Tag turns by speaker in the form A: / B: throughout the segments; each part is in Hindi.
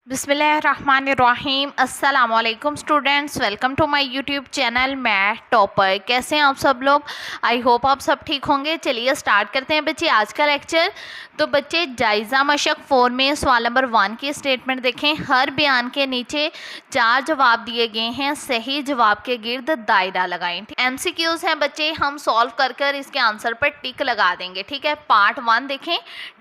A: बिस्मिल्लाहिर्रहमानिर्रहीम। अस्सलामुअलैकुम students, welcome to my YouTube channel math topper. कैसे हैं आप सब लोग? आई होप आप सब ठीक होंगे। चलिए स्टार्ट करते हैं बच्चे आज का लेक्चर। तो बच्चे जायज़ा मशक 4 में सवाल नंबर 1 की स्टेटमेंट देखें। हर बयान के नीचे 4 जवाब दिए गए हैं, सही जवाब के गिर्द दायरा लगाएं। MCQs हैं बच्चे, हम सॉल्व कर कर इसके आंसर पर टिक लगा देंगे। ठीक है, पार्ट 1 देखें।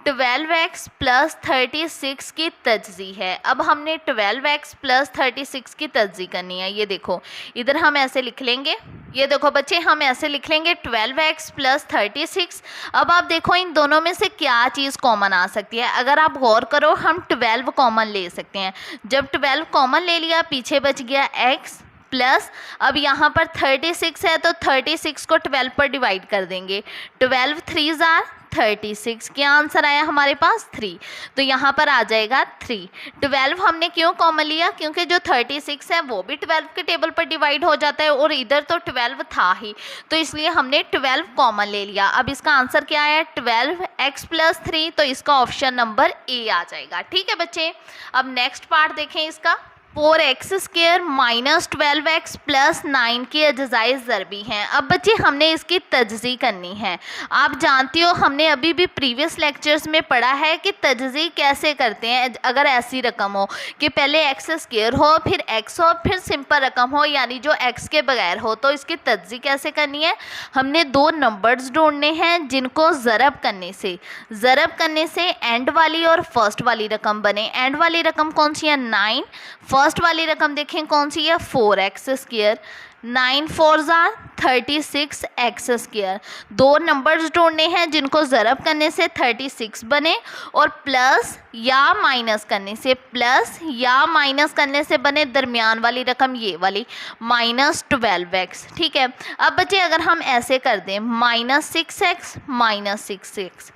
A: 12x प्लस 36 की तजज़ी है। अब हमने 12x प्लस 36 की तजज़ी करनी है। ये देखो, इधर हम ऐसे लिख लेंगे। ये देखो बच्चे, हम ऐसे लिख लेंगे 12x प्लस 36। अब आप देखो इन दोनों में से क्या चीज़ कॉमन आ सकती है। अगर आप गौर करो, हम 12 कॉमन ले सकते हैं। जब 12 कॉमन ले लिया, पीछे बच गया x प्लस, अब यहाँ पर 36 है तो 36 को 12 पर डिवाइड कर देंगे। 12 3 जार 36, क्या आंसर आया हमारे पास 3। तो यहाँ पर आ जाएगा 3। 12 हमने क्यों कॉमन लिया? क्योंकि जो 36 है वो भी 12 के टेबल पर डिवाइड हो जाता है और इधर तो 12 था ही, तो इसलिए हमने 12 कॉमन ले लिया। अब इसका आंसर क्या आया? 12x प्लस 3, तो इसका ऑप्शन नंबर ए आ जाएगा। ठीक है बच्चे, अब नेक्स्ट पार्ट देखें इसका। 4x square minus 12x plus 9 की अज्जाई ज़रबी हैं। अब बच्चे हमने इसकी तजज़ी करनी है। आप जानती हो, हमने अभी भी प्रीवियस लेक्चर्स में पढ़ा है कि तजज़ी कैसे करते हैं। अगर ऐसी रकम हो कि पहले x स्क्वायर हो, फिर x हो, फिर सिंपल रकम हो, यानी जो x के बगैर हो, तो इसकी तजज़ी कैसे करनी है? हमने दो नंबर्स ढूंढने हैं जिनको ज़रब करने से एंड वाली और फर्स्ट वाली रकम बने। एंड वाली रकम कौन सी है? 9। फर्स्ट वाली रकम देखें कौन सी है? 4x square. 9 4 jar 36 x square. दो नंबर्स ढूंढने हैं जिनको ज़रब करने से 36 बने और प्लस या माइनस करने से बने दरमियान वाली रकम ये वाली माइनस 12x। ठीक है, अब बच्चे अगर हम ऐसे कर दें minus 6x minus 6x,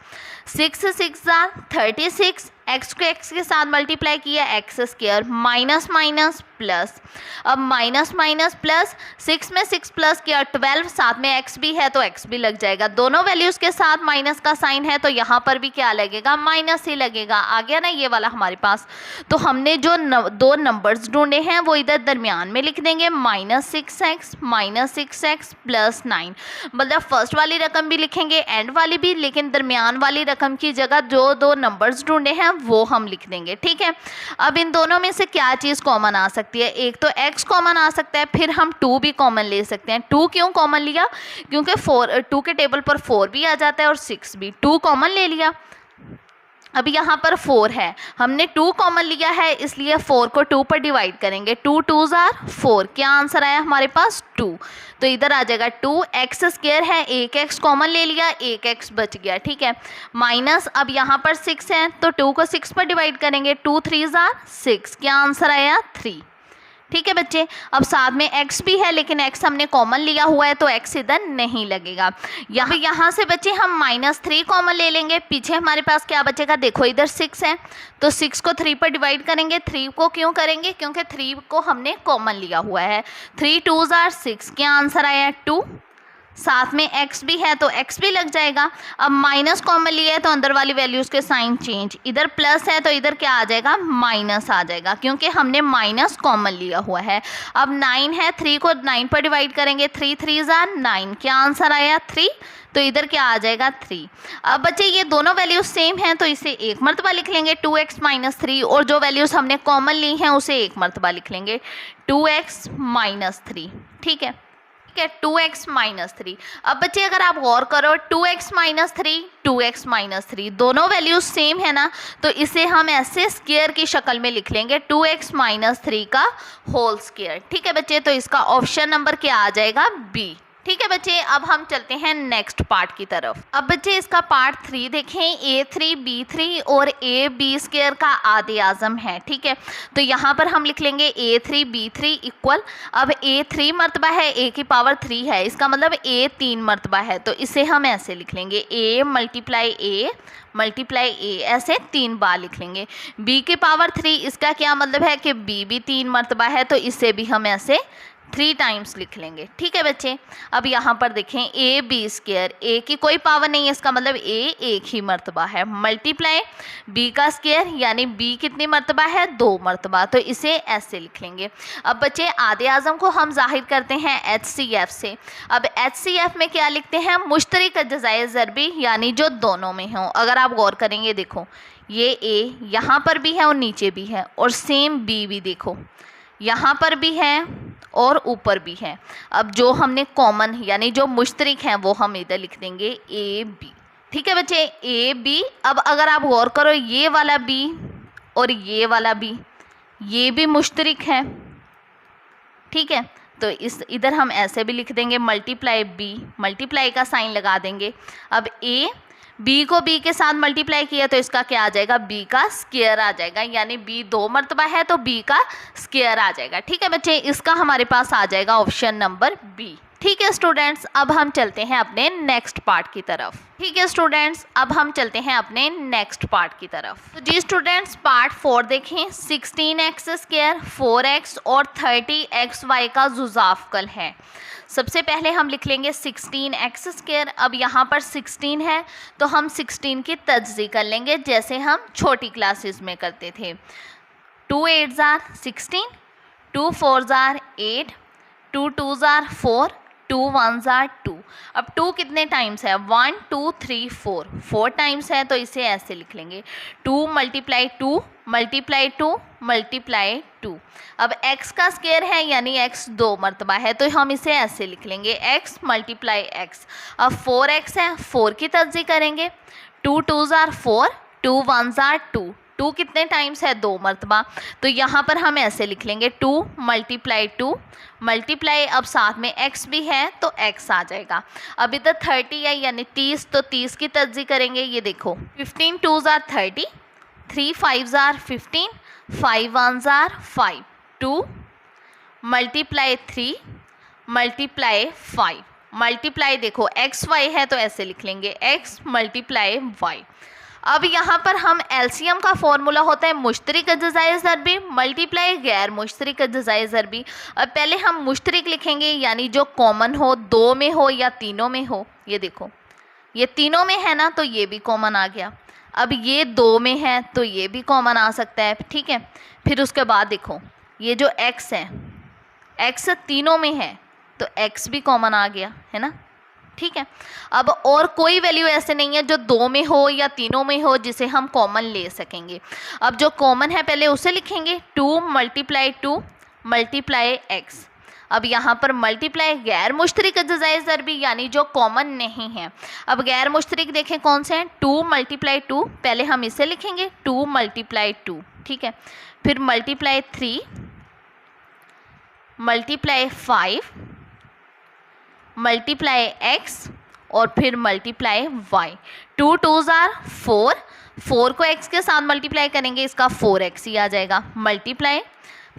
A: 6 jar 36, x को एक्स के साथ मल्टीप्लाई किया X square, minus minus plus. अब माइनस माइनस प्लस, 6 में 6 प्लस किया 12, साथ में एक्स भी है तो एक्स भी लग जाएगा। दोनों वैल्यूज़ के साथ माइनस का साइन है तो यहाँ पर भी क्या लगेगा? माइनस ही लगेगा। आ गया ना ये वाला हमारे पास। तो हमने जो दो नंबर्स ढूंढे हैं वो इधर दरमियान में लिख देंगे, माइनस 6x प्लस 9। मतलब फर्स्ट वाली रकम भी लिखेंगे, एंड वाली भी, लेकिन दरमियान वाली रकम की जगह जो दो नंबर्स ढूंढे हैं वो हम लिख देंगे। ठीक है, अब इन दोनों में से क्या चीज़ कॉमन आ सकती है? एक तो x कॉमन आ सकता है, फिर हम 2 भी कॉमन ले सकते हैं। 2 क्यों कॉमन लिया? क्योंकि 2 के टेबल पर 4 भी आ जाता है और 6 भी। 2 कॉमन ले लिया। अब यहाँ पर 4 है, हमने 2 कॉमन लिया है, इसलिए 4 को 2 पर डिवाइड करेंगे। 2 2 जार 4, क्या आंसर आया हमारे पास? 2। तो इधर आ जाएगा 2x स्क्वायर है, एक x कॉमन ले लिया, एक x बच गया। ठीक है, माइनस, अब यहाँ पर 6 है तो 2 को 6 पर डिवाइड करेंगे। 2 3 जार 6, क्या आंसर आया? 3। ठीक है बच्चे, अब साथ में x भी है, लेकिन x हमने कॉमन लिया हुआ है तो x इधर नहीं लगेगा। यहाँ से बच्चे हम -3 कॉमन ले लेंगे। पीछे हमारे पास क्या बचेगा? देखो इधर 6 है तो 6 को 3 पर डिवाइड करेंगे। 3 को क्यों करेंगे? क्योंकि 3 को हमने कॉमन लिया हुआ है। 3 2 जार 6, क्या आंसर आया? 2। साथ में x भी है तो x भी लग जाएगा। अब माइनस कॉमन लिया है तो अंदर वाली वैल्यूज़ के साइन चेंज, इधर प्लस है तो इधर क्या आ जाएगा? माइनस आ जाएगा, क्योंकि हमने माइनस कॉमन लिया हुआ है। अब 9 है, 3 को 9 पर डिवाइड करेंगे। 3 3 जार 9, क्या आंसर आया? 3। तो इधर क्या आ जाएगा? 3। अब बच्चे ये दोनों वैल्यूज सेम हैं तो इसे एक मरतबा लिख लेंगे 2x माइनस 3, और जो वैल्यूज़ हमने कॉमन ली हैं उसे एक मरतबा लिख लेंगे 2x माइनस 3। ठीक है, 2x माइनस 3। अब बच्चे अगर आप गौर करो, 2x माइनस 3 2x माइनस 3 दोनों वैल्यूज सेम है ना, तो इसे हम ऐसे स्क्वायर की शक्ल में लिख लेंगे 2x माइनस 3 का होल स्क्वायर। ठीक है बच्चे, तो इसका ऑप्शन नंबर क्या आ जाएगा? बी। ठीक है बच्चे, अब हम चलते हैं नेक्स्ट पार्ट की तरफ। अब बच्चे इसका पार्ट 3 देखें। a3 b3 और a b स्क्वायर का आदे आज़म है। ठीक है, तो यहाँ पर हम लिख लेंगे a3 b3 इक्वल, अब a 3 मरतबा है, a की पावर 3 है, इसका मतलब a 3 मरतबा है, तो इसे हम ऐसे लिख लेंगे a मल्टीप्लाई a, ऐसे 3 बार लिख लेंगे। b की पावर 3, इसका क्या मतलब है कि b भी 3 मरतबा है, तो इसे भी हम ऐसे 3 टाइम्स लिख लेंगे। ठीक है बच्चे, अब यहाँ पर देखें ए बी स्क्वायर, ए की कोई पावर नहीं है, इसका मतलब ए एक ही मर्तबा है, मल्टीप्लाई बी का स्क्वायर यानी बी कितनी मर्तबा है, 2 मर्तबा, तो इसे ऐसे लिख लेंगे। अब बच्चे आधे आज़म को हम जाहिर करते हैं HCF से। अब HCF में क्या लिखते हैं, मुश्तरक अज्ज़ाए ज़रबी यानी जो दोनों में हो। अगर आप गौर करेंगे देखो ये ए यहाँ पर भी है और नीचे भी है, और सेम बी भी देखो यहाँ पर भी है और ऊपर भी है। अब जो हमने कॉमन यानी जो मुश्तरक हैं वो हम इधर लिख देंगे ए बी। ठीक है बच्चे, ए बी। अब अगर आप गौर करो ये वाला बी और ये वाला बी, ये भी मुश्तरक है। ठीक है, तो इस इधर हम ऐसे भी लिख देंगे मल्टीप्लाई बी, मल्टीप्लाई का साइन लगा देंगे। अब ए बी को बी के साथ मल्टीप्लाई किया तो इसका क्या आ जाएगा, बी का स्क्वायर आ जाएगा, यानी बी 2 मर्तबा है तो बी का स्क्वायर आ जाएगा। ठीक है बच्चे, इसका हमारे पास आ जाएगा ऑप्शन नंबर बी। ठीक है स्टूडेंट्स, अब हम चलते हैं अपने नेक्स्ट पार्ट की तरफ। ठीक है स्टूडेंट्स, अब हम चलते हैं अपने नेक्स्ट पार्ट की तरफ। तो जी स्टूडेंट्स, पार्ट 4 देखें। 16x स्क्वायर 4x और 30xy का जुज़ाफ़कल है। सबसे पहले हम लिख लेंगे 16x स्क्वायर। अब यहाँ पर 16 है तो हम 16 की तज्ज़ी कर लेंगे जैसे हम छोटी क्लासेस में करते थे। 2 8s are 16, 2 4s are 8, 2 2s are 4, 2 1s are 2। अब 2 कितने टाइम्स है, 1 2 3 4 टाइम्स है, तो इसे ऐसे लिख लेंगे 2 मल्टीप्लाई 2 मल्टीप्लाई 2 मल्टीप्लाई 2। अब x का स्क्वायर है यानी x 2 मरतबा है, तो हम इसे ऐसे लिख लेंगे x मल्टीप्लाई x। अब 4x है, 4 की तज्ज़ी करेंगे, 2 2s are 4, 2 1s are 2। 2 कितने टाइम्स है, 2 मरतबा, तो यहाँ पर हम ऐसे लिख लेंगे 2 मल्टीप्लाई 2 मल्टीप्लाई, अब साथ में x भी है तो x आ जाएगा। अब इधर 30 है यानी 30, तो 30 की तज्ज़ी करेंगे। ये देखो 15 2s are 30, 3 5s are 15, 5 1s are 5, 2 multiply 3 multiply 5 multiply देखो x y है तो ऐसे लिख लेंगे x मल्टीप्लाई y। अब यहाँ पर हम एलसीएम का फॉर्मूला होता है मुश्तरक अज्ज़ाए ज़रबी मल्टीप्लाई गैर मुश्तरक अज्ज़ाए ज़रबी। अब पहले हम मुश्तरक लिखेंगे यानी जो कॉमन हो, 2 में हो या तीनों में हो। ये देखो ये तीनों में है ना, तो ये भी कॉमन आ गया। अब ये 2 में है तो ये भी कॉमन आ सकता है। ठीक है, फिर उसके बाद देखो ये जो x है, x तीनों में है तो x भी कॉमन आ गया है ना। ठीक है, अब और कोई वैल्यू ऐसे नहीं है जो 2 में हो या तीनों में हो जिसे हम कॉमन ले सकेंगे। अब जो कॉमन है पहले उसे लिखेंगे 2 मल्टीप्लाई 2 मल्टीप्लाई x। अब यहाँ पर मल्टीप्लाई गैर मुश्तरक अज्ज़ाए ज़रबी यानी जो कॉमन नहीं है। अब गैर मुश्तरक देखें कौन से हैं, 2 मल्टीप्लाई 2, पहले हम इसे लिखेंगे 2 मल्टीप्लाई 2। ठीक है, फिर मल्टीप्लाई 3 मल्टीप्लाई 5 मल्टीप्लाई x और फिर मल्टीप्लाई y। 2 2s are 4, 4 को x के साथ मल्टीप्लाई करेंगे, इसका 4x ही आ जाएगा। मल्टीप्लाई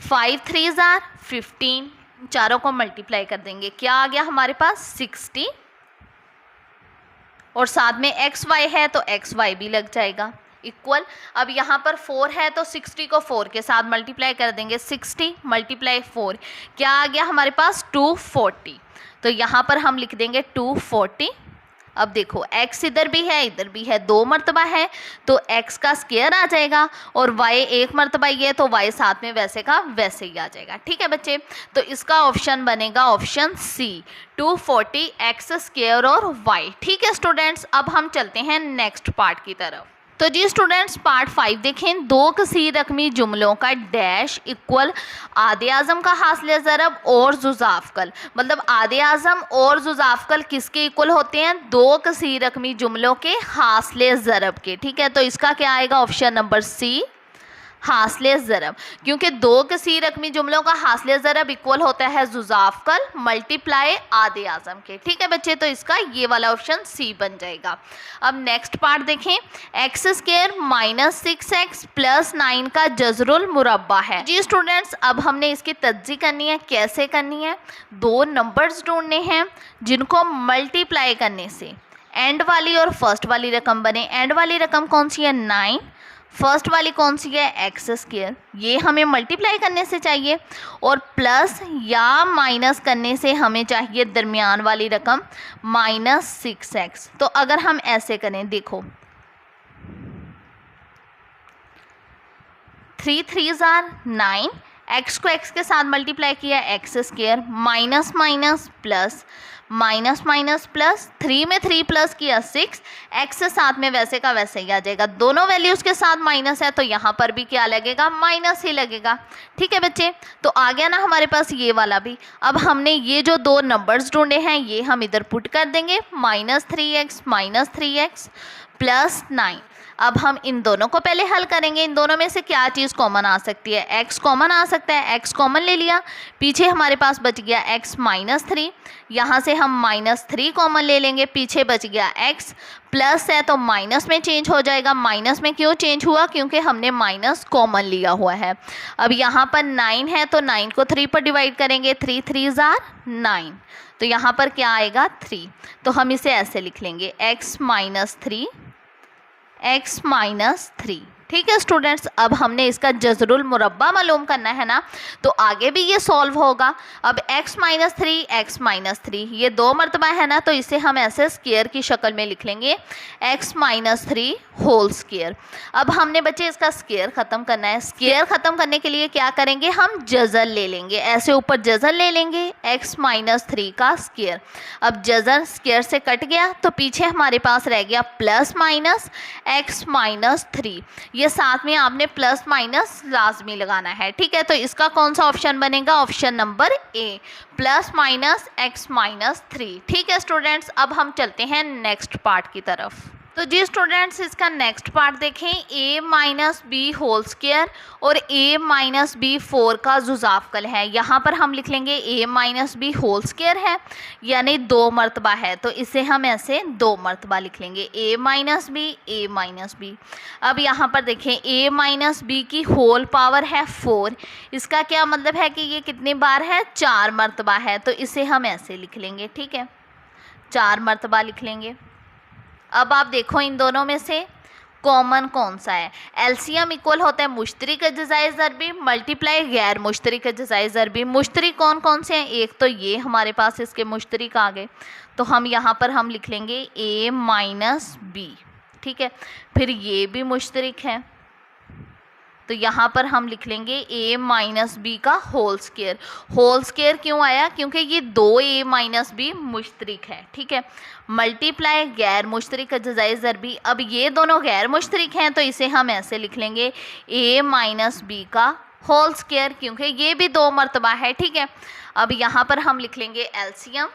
A: 5 3s are 15, चारों को मल्टीप्लाई कर देंगे, क्या आ गया हमारे पास 60, और साथ में एक्स वाई है तो एक्स वाई भी लग जाएगा इक्वल। अब यहाँ पर 4 है तो 60 को 4 के साथ मल्टीप्लाई कर देंगे, 60 मल्टीप्लाई 4 क्या आ गया हमारे पास 240। तो यहाँ पर हम लिख देंगे 240। अब देखो x इधर भी है 2 मरतबा है तो x का स्क्वायर आ जाएगा, और y 1 मरतबा ही है तो y साथ में वैसे का वैसे ही आ जाएगा। ठीक है बच्चे, तो इसका ऑप्शन बनेगा ऑप्शन सी 240 x स्क्वायर और y। ठीक है स्टूडेंट्स, अब हम चलते हैं नेक्स्ट पार्ट की तरफ। तो जी स्टूडेंट्स पार्ट 5 देखें, 2 कसीर रकमी जुमलों का डैश इक्वल आधे आज़म का हासिल ज़रब और जुज़ाफ़कल। मतलब आधे आज़म और जुज़ाफ़कल किसके इक्वल होते हैं, 2 कसीर रकमी जुमलों के हासिल ज़रब के। ठीक है, तो इसका क्या आएगा ऑप्शन नंबर सी हासिल ज़रब, क्योंकि 2 कसीर रकमी जुमलों का हासिल ज़रब इक्वल होता है जुज़ाफ़कल मल्टीप्लाई आधे आज़म के। ठीक है बच्चे, तो इसका ये वाला ऑप्शन सी बन जाएगा। अब नेक्स्ट पार्ट देखें, x square minus 6x plus 9 का जज़रुल मुरब्बा है। जी स्टूडेंट्स, अब हमने इसकी तज्ज़ी करनी है। कैसे करनी है, 2 नंबर्स ढूंढने हैं जिनको मल्टीप्लाई करने से एंड वाली और फर्स्ट वाली रकम बने। एंड वाली रकम कौन सी है 9, फर्स्ट वाली कौन सी है, एक्स स्क्वायर, ये हमें मल्टीप्लाई करने से चाहिए, और प्लस या माइनस करने से हमें चाहिए दरमियान वाली रकम -6x। तो अगर हम ऐसे करें, देखो 3 3s आर 9, एक्स को एक्स के साथ मल्टीप्लाई किया X square, minus minus plus, minus minus plus, 3 में 3 प्लस किया 6, एक्स साथ में वैसे का वैसे ही आ जाएगा, दोनों वैल्यूज़ के साथ माइनस है तो यहाँ पर भी क्या लगेगा, माइनस ही लगेगा। ठीक है बच्चे, तो आ गया ना हमारे पास ये वाला भी। अब हमने ये जो दो नंबर्स ढूंढे हैं ये हम इधर पुट कर देंगे, -3x प्लस 9। अब हम इन दोनों को पहले हल करेंगे, इन दोनों में से क्या चीज़ कॉमन आ सकती है, x कॉमन आ सकता है, x कॉमन ले लिया, पीछे हमारे पास बच गया x -3, यहाँ से हम -3 कॉमन ले लेंगे, पीछे बच गया x, प्लस है तो माइनस में चेंज हो जाएगा। माइनस में क्यों चेंज हुआ, क्योंकि हमने माइनस कॉमन लिया हुआ है। अब यहाँ पर 9 है तो 9 को 3 पर डिवाइड करेंगे, 3 3s आर 9, तो यहाँ पर क्या आएगा 3, तो हम इसे ऐसे लिख लेंगे x -3। ठीक है स्टूडेंट्स, अब हमने इसका जज़रुल मुरब्बा मालूम करना है ना, तो आगे भी ये सॉल्व होगा। अब x -3 ये 2 मरतबा है ना, तो इसे हम ऐसे स्क्वायर की शक्ल में लिख लेंगे, x -3 होल स्क्वायर। अब हमने बच्चे इसका स्क्वायर ख़त्म करना है, स्क्वायर ख़त्म करने के लिए क्या करेंगे, हम जज़र ले लेंगे, ऐसे ऊपर जज़र ले लेंगे, x -3 का स्क्वायर। अब जज़र स्क्वायर से कट गया तो पीछे हमारे पास रह गया प्लस माइनस x -3, ये साथ में आपने प्लस माइनस लाजमी लगाना है। ठीक है, तो इसका कौन सा ऑप्शन बनेगा, option number A, plus minus x -3। ठीक है स्टूडेंट्स, अब हम चलते हैं नेक्स्ट पार्ट की तरफ। तो जी स्टूडेंट्स, इसका नेक्स्ट पार्ट देखें, a -b होल स्क्वायर और a -b 4 का जुज़ाफ़कल है। यहाँ पर हम लिख लेंगे a -b होल स्क्वायर है यानी 2 मरतबा है, तो इसे हम ऐसे 2 मरतबा लिख लेंगे, a -b। अब यहाँ पर देखें a -b की होल पावर है 4, इसका क्या मतलब है कि ये कितनी बार है, 4 मरतबा है, तो इसे हम ऐसे लिख लेंगे। ठीक है, 4 मरतबा लिख लेंगे। अब आप देखो इन दोनों में से कॉमन कौन सा है, एलसीएम इक्वल होता है मुश्तरिक अज्जाए ज़रबी मल्टीप्लाई गैर मुश्तरिक अज्जाए ज़रबी। मुश्तरिक कौन कौन से हैं, एक तो ये हमारे पास इसके मुश्तरिक आ गए, तो हम यहाँ पर हम लिख लेंगे a -b। ठीक है, फिर ये भी मुश्तरिक है, तो यहाँ पर हम लिख लेंगे a -b का होल स्क्वायर। होल स्क्वायर क्यों आया, क्योंकि ये 2a -b मुश्तरिक है। ठीक है, मल्टीप्लाई गैर मुश्तरिक अज्जाए ज़रबी, अब ये दोनों गैर मुश्तरिक हैं तो इसे हम ऐसे लिख लेंगे a -b का होल स्क्वायर, क्योंकि ये भी 2 मरतबा है। ठीक है, अब यहाँ पर हम लिख लेंगे एलसीएम।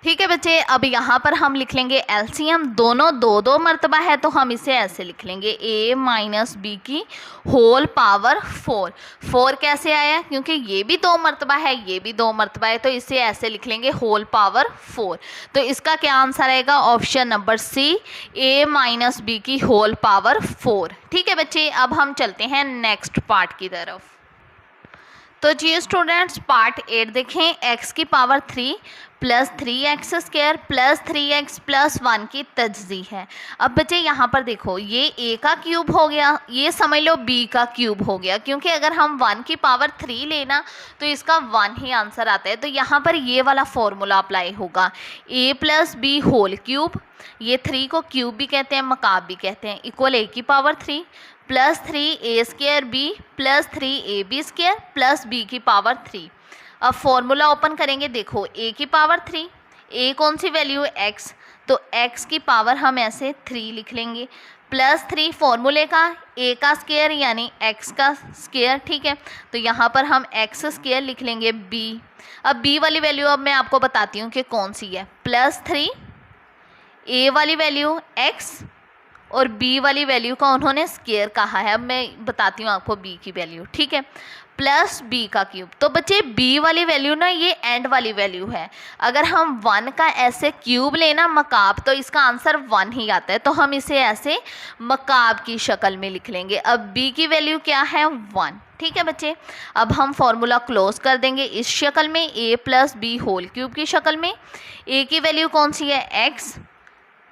A: ठीक है बच्चे, अब यहाँ पर हम लिख लेंगे एलसीएम, दोनों 2 मरतबा है तो हम इसे ऐसे लिख लेंगे a -b की होल पावर 4 कैसे आया, क्योंकि ये भी 2 मरतबा है, ये भी 2 मरतबा है, तो इसे ऐसे लिख लेंगे होल पावर 4। तो इसका क्या आंसर आएगा, option number C, a -b की होल पावर 4। ठीक है बच्चे, अब हम चलते हैं नेक्स्ट पार्ट की तरफ। तो जी स्टूडेंट्स, पार्ट 8 देखें, x की power 3 plus 3x square plus 3x plus 1 की तजज़ी है। अब बच्चे यहाँ पर देखो, ये a का क्यूब हो गया, ये समझ लो b का क्यूब हो गया, क्योंकि अगर हम 1 की पावर 3 लेना तो इसका 1 ही आंसर आता है। तो यहाँ पर ये वाला फॉर्मूला अप्लाई होगा, a + b होल क्यूब, ये 3 को क्यूब भी कहते हैं मकाब भी कहते हैं, इक्वल a की power 3 plus 3a² b plus 3ab² plus b की पावर 3। अब फॉर्मूला ओपन करेंगे, देखो a की पावर 3, a कौन सी वैल्यू है, x, तो x की पावर हम ऐसे 3 लिख लेंगे, प्लस 3 फॉर्मूले का a का स्क्वायर यानी x का स्क्वायर। ठीक है, तो यहाँ पर हम x² लिख लेंगे b। अब b वाली वैल्यू अब मैं आपको बताती हूँ कि कौन सी है, प्लस 3 a वाली वैल्यू x और b वाली वैल्यू का उन्होंने स्क्वायर कहा है। अब मैं बताती हूँ आपको b की वैल्यू। ठीक है, प्लस b का क्यूब, तो बच्चे b वाली वैल्यू ना ये एंड वाली वैल्यू है, अगर हम 1 का ऐसे क्यूब लेना मकाब तो इसका आंसर 1 ही आता है, तो हम इसे ऐसे मकाब की शक्ल में लिख लेंगे। अब b की वैल्यू क्या है, 1। ठीक है बच्चे, अब हम फॉर्मूला क्लोज कर देंगे इस शक्ल में, a + b होल क्यूब की शक्ल में। a की वैल्यू कौन सी है, x,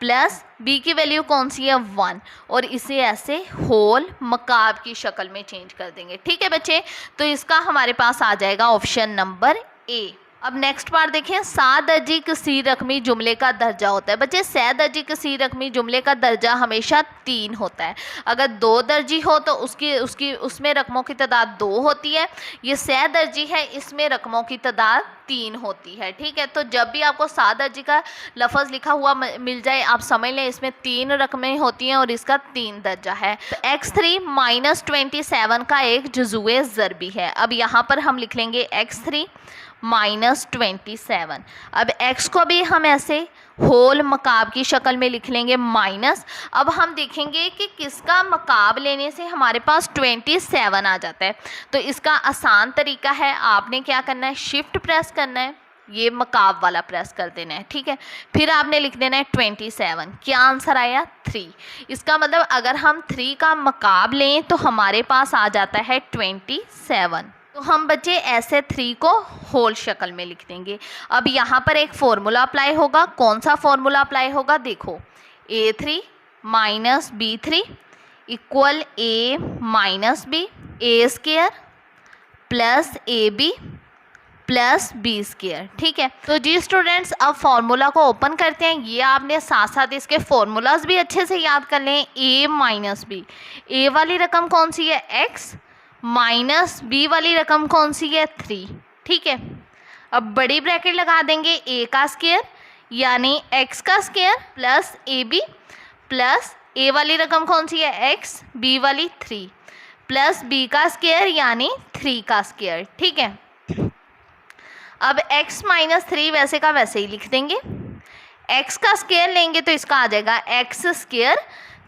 A: प्लस b की वैल्यू कौन सी है 1, और इसे ऐसे होल मकाब की शक्ल में चेंज कर देंगे। ठीक है बच्चे, तो इसका हमारे पास आ जाएगा ऑप्शन नंबर ए। अब नेक्स्ट पार्ट देखें, सादर्जी किसी रकमी जुमले का दर्जा होता है। बच्चे सैदर्जी किसी रकमी जुमले का दर्जा हमेशा 3 होता है। अगर 2 दर्जी हो तो उसमें रकमों की तादाद 2 होती है। ये सैदर्जी है, इसमें रकमों की तादाद 3 होती है। ठीक है, तो जब भी आपको सादर्जी का लफ्ज़ लिखा हुआ मिल जाए आप समझ लें इसमें 3 रकमें होती हैं और इसका 3 दर्जा है। तो x3 - 27 का एक जुज़ुए ज़रबी है। अब यहाँ पर हम लिख लेंगे x3 - 27। अब x को भी हम ऐसे होल मकाब की शक्ल में लिख लेंगे माइनस। अब हम देखेंगे कि किसका मकाब लेने से हमारे पास 27 आ जाता है। तो इसका आसान तरीका है, आपने क्या करना है, शिफ्ट प्रेस करना है, ये मकाब वाला प्रेस कर देना है। ठीक है, फिर आपने लिख देना है 27। क्या आंसर आया 3। इसका मतलब अगर हम 3 का मकाब लें तो हमारे पास आ जाता है 27। तो हम बच्चे ऐसे 3 को होल शक्ल में लिख देंगे। अब यहाँ पर एक फॉर्मूला अप्लाई होगा। कौन सा फॉर्मूला अप्लाई होगा, देखो, a3 - b3 equal a - b, a² plus ab plus B square. ठीक है, तो जी स्टूडेंट्स अब फॉर्मूला को ओपन करते हैं। ये आपने साथ साथ इसके फॉर्मूलाज भी अच्छे से याद कर लें। a - b, a वाली रकम कौन सी है x, माइनस बी वाली रकम कौन सी है 3। ठीक है, अब बड़ी ब्रैकेट लगा देंगे, a का स्क्वायर यानी x का square plus ab plus a वाली रकम कौन सी है x, b वाली 3 प्लस b का स्क्वायर यानी 3 का स्क्वायर। ठीक है, अब x - 3 वैसे का वैसे ही लिख देंगे। x का स्क्वायर लेंगे तो इसका आ जाएगा x²,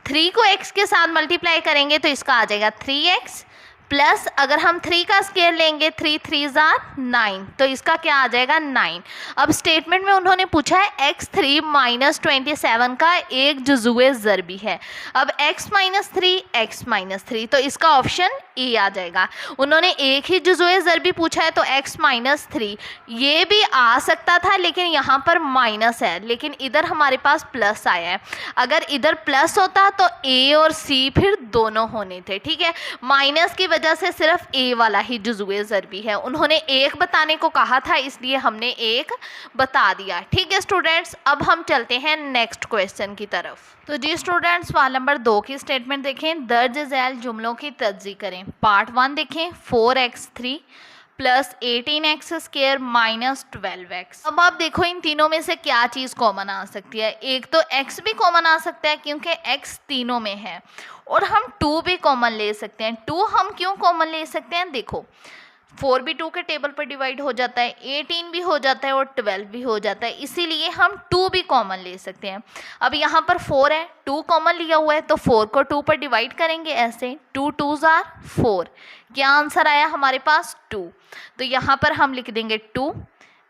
A: 3 को x के साथ मल्टीप्लाई करेंगे तो इसका आ जाएगा 3x, प्लस अगर हम 3 का स्क्वायर लेंगे 3 3 = 9 तो इसका क्या आ जाएगा 9। अब स्टेटमेंट में उन्होंने पूछा है x3 - 27 का एक जुज़ुए ज़रबी है। अब x - 3 तो इसका ऑप्शन ए आ जाएगा। उन्होंने एक ही जुज़ुए ज़रबी पूछा है तो x - 3 ये भी आ सकता था, लेकिन यहाँ पर माइनस है, लेकिन इधर हमारे पास प्लस आया है। अगर इधर प्लस होता तो a और c फिर दोनों होने थे। ठीक है, माइनस की वजह से सिर्फ a वाला ही जुज़ुए ज़रबी है। उन्होंने एक बताने को कहा था इसलिए हमने एक बता दिया। ठीक है स्टूडेंट्स, अब हम चलते हैं नेक्स्ट क्वेश्चन की तरफ। तो जी स्टूडेंट्स सवाल नंबर 2 की स्टेटमेंट देखें, दर्ज झैल जुमलों की तज्ज़ी करें। पार्ट 1 देखें, 4x3 plus 18x² minus 12x। अब आप देखो इन तीनों में से क्या चीज़ कॉमन आ सकती है। एक तो x भी कॉमन आ सकता है क्योंकि x तीनों में है, और हम 2 भी कॉमन ले सकते हैं। 2 हम क्यों कॉमन ले सकते हैं, देखो 4 भी 2 के टेबल पर डिवाइड हो जाता है, 18 भी हो जाता है और 12 भी हो जाता है, इसीलिए हम 2 भी कॉमन ले सकते हैं। अब यहाँ पर 4 है, 2 कॉमन लिया हुआ है तो 4 को 2 पर डिवाइड करेंगे ऐसे, 2 2 = 4। क्या आंसर आया हमारे पास 2। तो यहाँ पर हम लिख देंगे 2,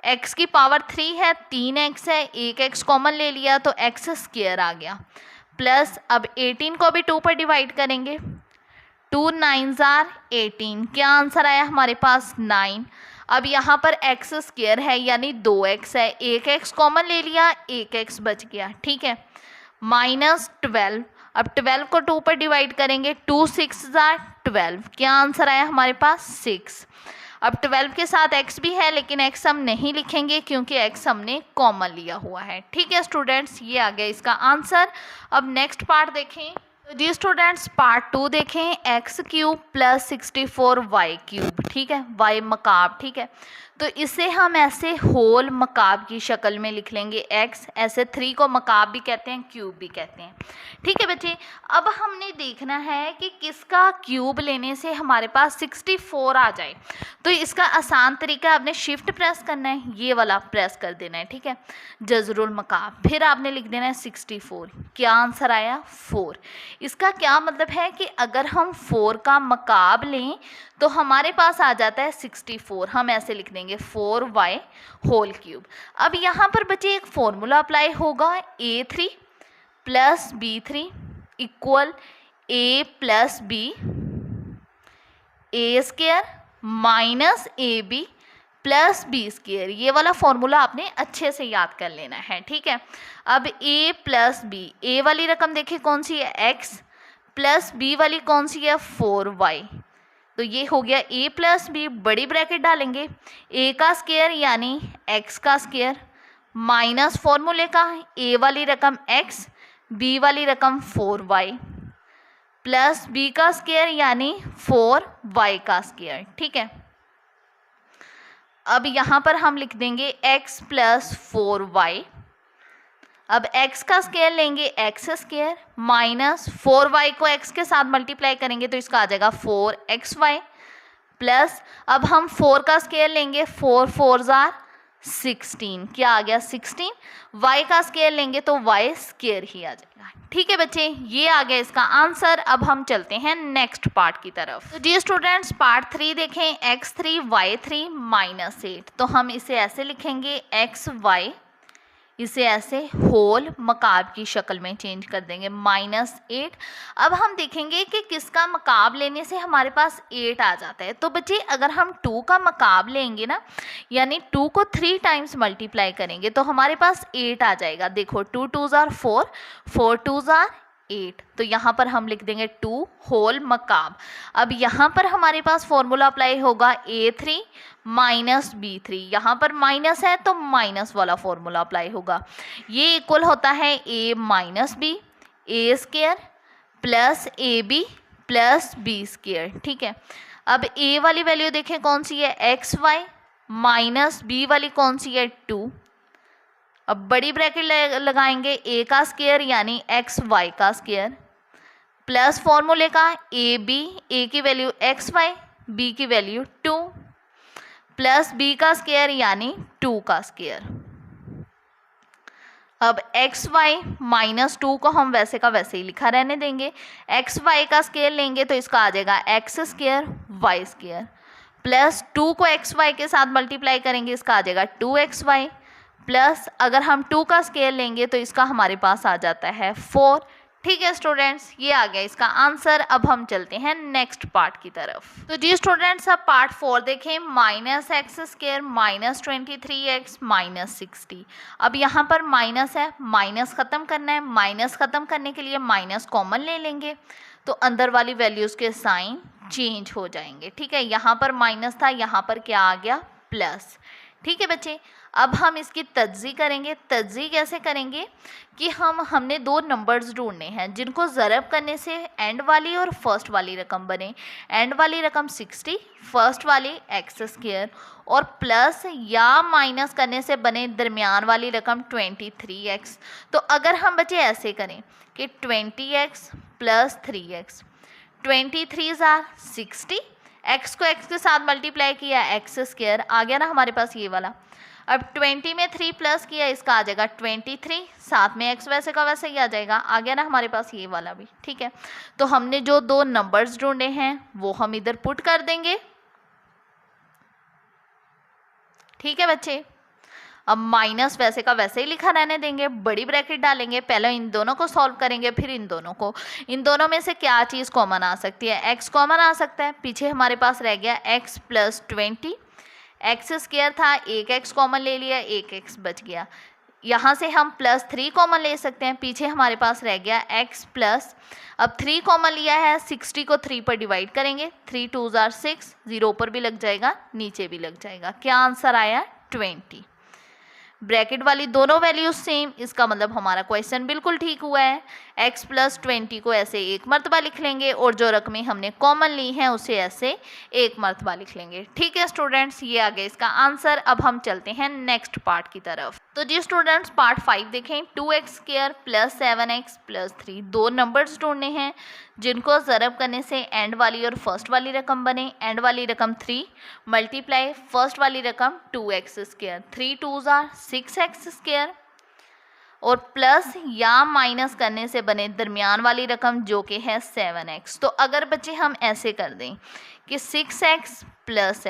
A: x की पावर 3 है, 3x है, एक x कॉमन ले लिया तो x² आ गया, प्लस अब 18 को भी 2 पर डिवाइड करेंगे, 2 9 = 18। क्या आंसर आया हमारे पास 9। अब यहाँ पर x² है यानी 2x है, एक x कॉमन ले लिया, एक x बच गया। ठीक है, माइनस 12, अब 12 को 2 पर डिवाइड करेंगे, 2 6 = 12। क्या आंसर आया हमारे पास 6। अब 12 के साथ x भी है लेकिन x हम नहीं लिखेंगे क्योंकि x हमने कॉमन लिया हुआ है। ठीक है स्टूडेंट्स, ये आ गया इसका आंसर। अब नेक्स्ट पार्ट देखें, तो जी स्टूडेंट्स पार्ट 2 देखें, x³ प्लस 64y³। ठीक है, y मकाब। ठीक है, तो इसे हम ऐसे होल मकाब की शक्ल में लिख लेंगे x, ऐसे 3 को मकाब भी कहते हैं, क्यूब भी कहते हैं। ठीक है बच्चे, अब हमने देखना है कि किसका क्यूब लेने से हमारे पास 64 आ जाए। तो इसका आसान तरीका आपने शिफ्ट प्रेस करना है, ये वाला प्रेस कर देना है। ठीक है, जज़रुल मकाब, फिर आपने लिख देना है 64। क्या आंसर आया 4। इसका क्या मतलब है कि अगर हम 4 का मकाब लें तो हमारे पास आ जाता है 64। हम ऐसे लिख देंगे 4y³ अब यहाँ पर बच्चे एक फॉर्मूला अप्लाई होगा, a3 plus b3 equal a plus b, a² minus ab plus B square. ये वाला फॉर्मूला आपने अच्छे से याद कर लेना है, ठीक है। अब a प्लस बी, ए वाली रकम देखिए कौन सी है x, प्लस बी वाली कौन सी है 4y। तो ये हो गया a प्लस बी, बड़ी ब्रैकेट डालेंगे, a का स्क्वायर यानी x का स्क्वायर, माइनस फॉर्मूले का a वाली रकम x, b वाली रकम 4y, प्लस b का स्क्वायर यानी 4y का स्क्वायर, ठीक है। अब यहाँ पर हम लिख देंगे x प्लस 4y। अब x का स्क्वायर लेंगे x स्क्वायर, माइनस 4y को x के साथ मल्टीप्लाई करेंगे तो इसका आ जाएगा 4xy, प्लस अब हम 4 का स्क्वायर लेंगे, 4 4 जार 16, क्या आ गया 16। y का स्क्वायर लेंगे तो y स्क्वायर ही आ जाएगा, ठीक है बच्चे, ये आ गया इसका आंसर। अब हम चलते हैं नेक्स्ट पार्ट की तरफ। तो जी स्टूडेंट्स पार्ट 3 देखें, x3 y3 माइनस 8। तो हम इसे ऐसे लिखेंगे xy, इसे ऐसे होल मकाब की शक्ल में चेंज कर देंगे, माइनस 8। अब हम देखेंगे कि किसका मकाब लेने से हमारे पास 8 आ जाता है। तो बच्चे अगर हम 2 का मकाब लेंगे ना, यानी 2 को 3 टाइम्स मल्टीप्लाई करेंगे तो हमारे पास 8 आ जाएगा। देखो 2 2 जार 4, 4 2 जार 8, तो यहाँ पर हम लिख देंगे 2 होल मकाब। अब यहाँ पर हमारे पास फॉर्मूला अप्लाई होगा a3 माइनस b3, यहाँ पर माइनस है तो माइनस वाला फॉर्मूला अप्लाई होगा। ये इक्वल होता है a minus B, A square plus A B plus B square, ठीक है। अब a वाली वैल्यू देखें कौन सी है xy, माइनस b वाली कौन सी है 2। अब बड़ी ब्रैकेट लगाएंगे, a का स्क्वायर यानी xy का स्क्वायर, प्लस फॉर्मूले का ए बी, a की वैल्यू xy, b की वैल्यू 2, प्लस b का स्क्वायर यानी 2 का स्क्वायर। अब xy माइनस 2 को हम वैसे का वैसे ही लिखा रहने देंगे, xy का स्क्वायर लेंगे तो इसका आ जाएगा x square y square, plus 2 को xy के साथ मल्टीप्लाई करेंगे इसका आ जाएगा 2xy, प्लस अगर हम 2 का स्क्वायर लेंगे तो इसका हमारे पास आ जाता है 4, ठीक है स्टूडेंट्स, ये आ गया इसका आंसर। अब हम चलते हैं नेक्स्ट पार्ट की तरफ। तो जी स्टूडेंट्स अब पार्ट 4 देखें, minus x square minus 23x minus 60। अब यहाँ पर माइनस है, माइनस ख़त्म करना है, माइनस ख़त्म करने के लिए माइनस कॉमन ले लेंगे तो अंदर वाली वैल्यूज़ के साइन चेंज हो जाएंगे, ठीक है। यहाँ पर माइनस था, यहाँ पर क्या आ गया प्लस, ठीक है बच्चे। अब हम इसकी तज्जी करेंगे। तज्जी कैसे करेंगे कि हमने 2 नंबर्स ढूंढने हैं जिनको ज़रब करने से एंड वाली और फर्स्ट वाली रकम बने। एंड वाली रकम 60, फर्स्ट वाली एक्स स्क्वायर, और प्लस या माइनस करने से बने दरमियान वाली रकम 23x। तो अगर हम बच्चे ऐसे करें कि 20x प्लस 3x, 23 ज़ार 60, x को x के साथ मल्टीप्लाई किया एक्स स्क्वायर, आ गया ना हमारे पास ये वाला। अब 20 में 3 प्लस किया इसका आ जाएगा 23, साथ में x वैसे का वैसे ही आ जाएगा, आ गया ना हमारे पास ये वाला भी, ठीक है। तो हमने जो 2 नंबर्स ढूंढे हैं वो हम इधर पुट कर देंगे, ठीक है बच्चे। अब माइनस वैसे का वैसे ही लिखा रहने देंगे, बड़ी ब्रैकेट डालेंगे, पहले इन दोनों को सॉल्व करेंगे फिर इन दोनों को। इन दोनों में से क्या चीज़ कॉमन आ सकती है, x कॉमन आ सकता है, पीछे हमारे पास रह गया x प्लस 20, एक्स स्क्वायर था, एक x कॉमन ले लिया, एक x बच गया। यहाँ से हम प्लस 3 कॉमन ले सकते हैं, पीछे हमारे पास रह गया x प्लस, अब 3 कॉमन लिया है, 60 को 3 पर डिवाइड करेंगे, 3 2 जार 6, 0 ऊपर भी लग जाएगा नीचे भी लग जाएगा, क्या आंसर आया 20। ब्रैकेट वाली दोनों वैल्यूज सेम, इसका मतलब हमारा क्वेश्चन बिल्कुल ठीक हुआ है। x प्लस 20 को ऐसे एक मरतबा लिख लेंगे और जो रकमें हमने कॉमन ली हैं उसे ऐसे एक मरतबा लिख लेंगे, ठीक है स्टूडेंट्स, ये आ गया इसका आंसर। अब हम चलते हैं नेक्स्ट पार्ट की तरफ। तो जी स्टूडेंट्स पार्ट 5 देखें, 2x square plus 7x plus 3, 2 numbers ढूंढने हैं जिनको ज़रब करने से एंड वाली और फर्स्ट वाली रकम बने। एंड वाली रकम 3 मल्टीप्लाई फर्स्ट वाली रकम 2x square, 3 2 jar 6x square, और प्लस या माइनस करने से बने दरमियान वाली रकम जो कि है 7x। तो अगर बच्चे हम ऐसे कर दें कि 6x प्लस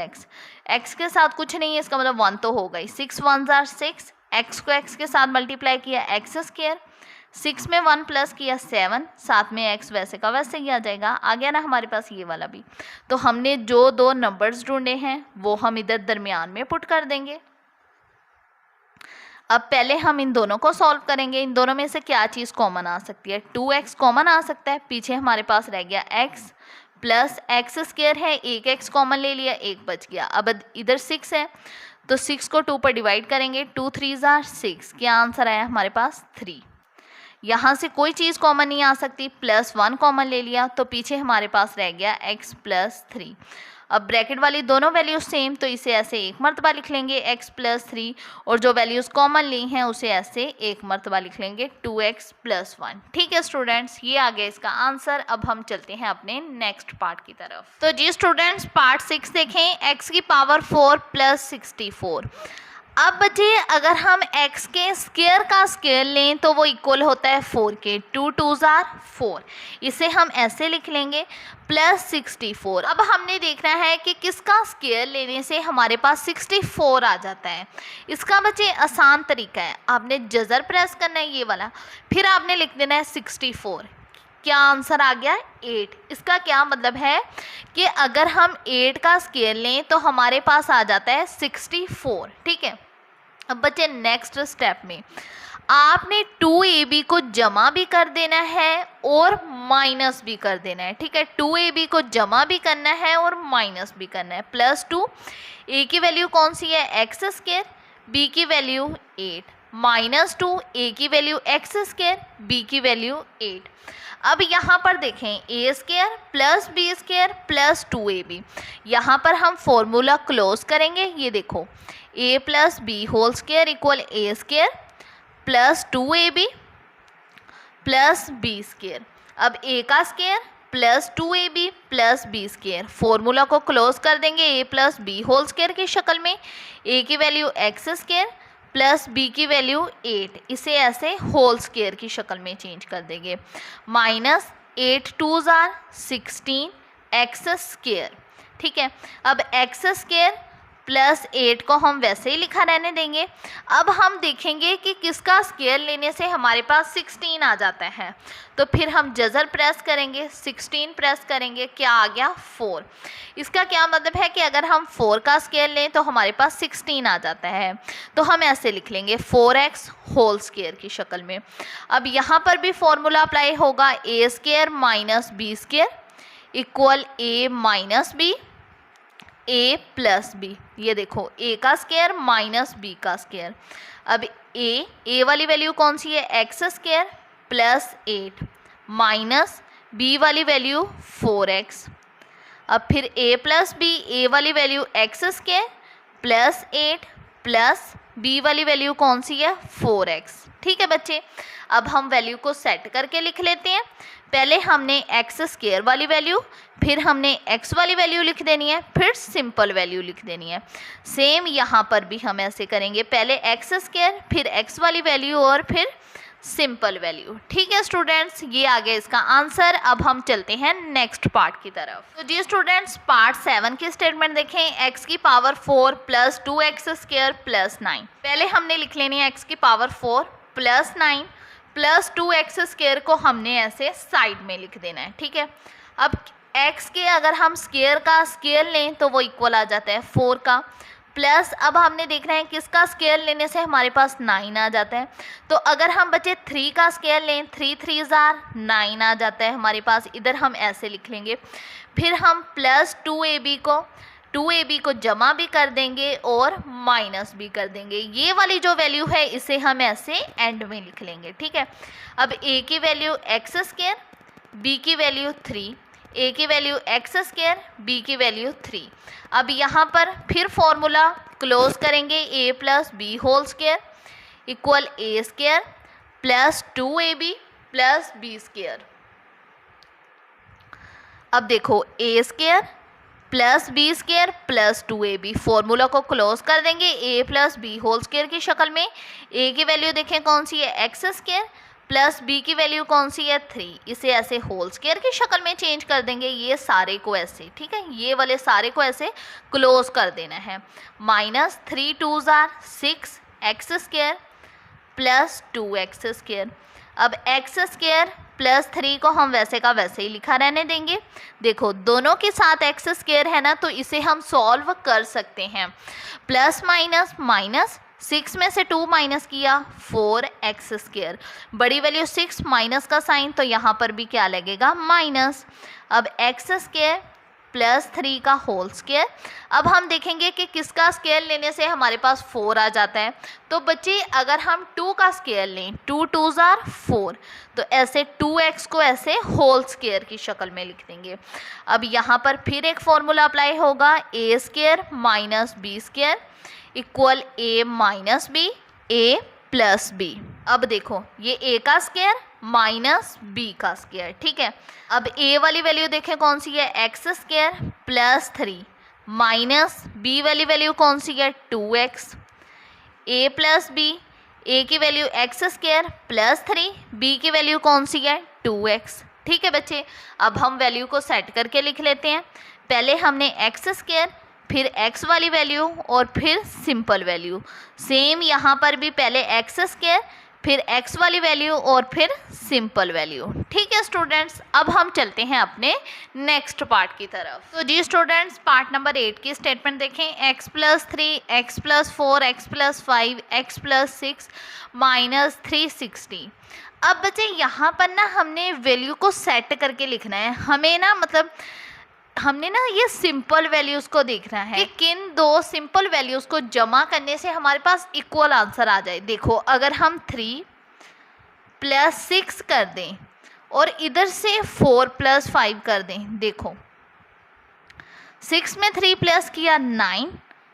A: x के साथ कुछ नहीं है, इसका मतलब 1 तो होगा ही, 6 1 जार 6, x को x के साथ मल्टीप्लाई किया एक्स स्क्वायर, 6 में 1 प्लस किया 7, साथ में x वैसे का वैसे ही आ जाएगा। आ गया ना हमारे पास ये वाला भी। तो हमने जो दो नंबर्स ढूंढे हैं वो हम इधर दरमियान में पुट कर देंगे। अब पहले हम इन दोनों को सॉल्व करेंगे। इन दोनों में से क्या चीज़ कॉमन आ सकती है? 2x कॉमन आ सकता है। पीछे हमारे पास रह गया x प्लस एक्स स्क्वायर है, एक x कॉमन ले लिया, एक बच गया। अब इधर 6 है तो 6 को 2 पर डिवाइड करेंगे, 2 3 = 6। क्या आंसर आया हमारे पास? 3। यहाँ से कोई चीज़ कॉमन नहीं आ सकती, +1 कॉमन ले लिया तो पीछे हमारे पास रह गया x + 3। अब ब्रैकेट वाली दोनों वैल्यूज सेम तो इसे ऐसे एक मरतबा लिख लेंगे x + 3, और जो वैल्यूज़ कॉमन ली हैं उसे ऐसे एक मरतबा लिख लेंगे 2x + 1। ठीक है स्टूडेंट्स, ये आ गया इसका आंसर। अब हम चलते हैं अपने नेक्स्ट पार्ट की तरफ। तो जी स्टूडेंट्स, पार्ट 6 देखें, x⁴ + 64। अब बच्चे अगर हम x के स्क्वायर का स्क्वायर लें तो वो इक्वल होता है 4 के। 2 2 = 4। इसे हम ऐसे लिख लेंगे +64। अब हमने देखना है कि किसका स्क्वायर लेने से हमारे पास 64 आ जाता है। इसका बच्चे आसान तरीका है, आपने जज़र प्रेस करना है ये वाला, फिर आपने लिख देना है 64। क्या आंसर आ गया? 8। इसका क्या मतलब है कि अगर हम 8 का स्क्वायर लें तो हमारे पास आ जाता है 64। ठीक है। अब बच्चे नेक्स्ट स्टेप में आपने 2ab को जमा भी कर देना है और माइनस भी कर देना है। ठीक है, 2ab को जमा भी करना है और माइनस भी करना है। +2, a की वैल्यू कौन सी है? x², b की वैल्यू 8, -2, a की वैल्यू x², b की वैल्यू 8। अब यहाँ पर देखें a² + b² + 2ab। यहाँ पर हम फॉर्मूला क्लोज करेंगे। ये देखो a + b² = a² + 2ab + b²। अब a का स्क्वायर + 2ab + b², फॉर्मूला को क्लोज कर देंगे a + b² की शक्ल में। a की वैल्यू x² + b की वैल्यू 8, इसे ऐसे होल स्क्वायर की शक्ल में चेंज कर देंगे। -8 2 = 16 x²। ठीक है, अब x² + 8 को हम वैसे ही लिखा रहने देंगे। अब हम देखेंगे कि किसका स्क्वायर लेने से हमारे पास 16 आ जाता है। तो फिर हम जज़र प्रेस करेंगे, 16 प्रेस करेंगे, क्या आ गया? 4। इसका क्या मतलब है कि अगर हम 4 का स्क्वायर लें तो हमारे पास 16 आ जाता है। तो हम ऐसे लिख लेंगे 4x होल स्क्वायर की शक्ल में। अब यहाँ पर भी फॉर्मूला अप्लाई होगा, a² - b² = a - b, a + b। ये देखो a का स्क्वायर -b का स्क्वायर। अब a वाली वैल्यू कौन सी है? x² + 8 माइनस b वाली वैल्यू 4x। अब फिर a + b, a वाली वैल्यू x² + 8 प्लस b वाली वैल्यू कौन सी है? 4x। ठीक है बच्चे, अब हम वैल्यू को सेट करके लिख लेते हैं। पहले हमने x² वाली वैल्यू, फिर हमने x वाली वैल्यू लिख देनी है, फिर सिंपल वैल्यू लिख देनी है। सेम यहाँ पर भी हम ऐसे करेंगे, पहले x², फिर x वाली वैल्यू और फिर सिंपल वैल्यू। ठीक है स्टूडेंट्स, ये आ गया इसका आंसर। अब हम चलते हैं नेक्स्ट पार्ट की तरफ। तो जी स्टूडेंट्स, पार्ट 7 की स्टेटमेंट देखें, x⁴ + 2x² + 9। पहले हमने लिख लेनी है x⁴ + 9 + 2x² को हमने ऐसे साइड में लिख देना है। ठीक है, अब x के अगर हम स्क्वायर का स्क्वायर लें तो वो इक्वल आ जाता है 4 का, प्लस अब हमने देखना है किसका स्क्वायर लेने से हमारे पास 9 आ जाता है। तो अगर हम बच्चे 3 का स्क्वायर लें, 3 3 = 9 आ जाता है हमारे पास। इधर हम ऐसे लिख लेंगे, फिर हम +2ab को जमा भी कर देंगे और माइनस भी कर देंगे। ये वाली जो वैल्यू है इसे हम ऐसे एंड में लिख लेंगे। ठीक है, अब a की वैल्यू x², b की वैल्यू 3, a की वैल्यू x², b की वैल्यू 3। अब यहाँ पर फिर फॉर्मूला क्लोज करेंगे, a + b² = a² + 2ab + b²। अब देखो a² + b² + 2ab, फॉर्मूला को क्लोज कर देंगे a + b² की शक्ल में। a की वैल्यू देखें कौन सी है? x² प्लस b की वैल्यू कौन सी है? 3। इसे ऐसे होल स्क्वायर की शक्ल में चेंज कर देंगे, ये सारे को ऐसे। ठीक है, ये वाले सारे को ऐसे क्लोज कर देना है। -3 2 = 6 x² + 2x²। अब एक्स स्क्वायर प्लस 3 को हम वैसे का वैसे ही लिखा रहने देंगे। देखो दोनों के साथ एक्स स्क्वायर है ना, तो इसे हम सॉल्व कर सकते हैं। प्लस माइनस माइनस, 6 में से 2 माइनस किया 4x स्क्वायर, बड़ी वैल्यू 6 माइनस का साइन, तो यहाँ पर भी क्या लगेगा माइनस। अब एक्स स्क्वायर प्लस 3 का होल स्क्वायर। अब हम देखेंगे कि किसका स्क्वायर लेने से हमारे पास 4 आ जाता है। तो बच्चे अगर हम 2 का स्क्वायर लें, 2 2s आर 4, तो ऐसे 2x को ऐसे होल स्क्वायर की शक्ल में लिख देंगे। अब यहाँ पर फिर एक फॉर्मूला अप्लाई होगा, A square minus B square equal A minus B, A plus B. अब देखो ये a का स्क्वायर माइनस b का स्क्वायर, ठीक है। अब a वाली वैल्यू देखें कौन सी है, x square plus 3 minus b वाली वैल्यू कौन सी है 2x, a plus b, a की value x square plus 3, b की वैल्यू कौन सी है 2x, ठीक है बच्चे। अब हम वैल्यू को सेट करके लिख लेते हैं। पहले हमने एक्स स्क्वायर, फिर x वाली वैल्यू और फिर सिंपल वैल्यू। सेम यहाँ पर भी पहले एक्स स्क्वायर, फिर x वाली वैल्यू और फिर सिंपल वैल्यू, ठीक है स्टूडेंट्स। अब हम चलते हैं अपने नेक्स्ट पार्ट की तरफ। तो जी स्टूडेंट्स, पार्ट नंबर 8 की स्टेटमेंट देखें, x plus 3, x plus 4, x plus 5, x plus 6 minus 360। अब बच्चे यहाँ पर ना हमने वैल्यू को सेट करके लिखना है। हमें ना मतलब हमने ना ये सिंपल वैल्यूज़ को देखना है कि किन दो सिंपल वैल्यूज़ को जमा करने से हमारे पास इक्वल आंसर आ जाए। देखो अगर हम 3 प्लस 6 कर दें और इधर से 4 प्लस 5 कर दें, देखो 6 में 3 प्लस किया 9,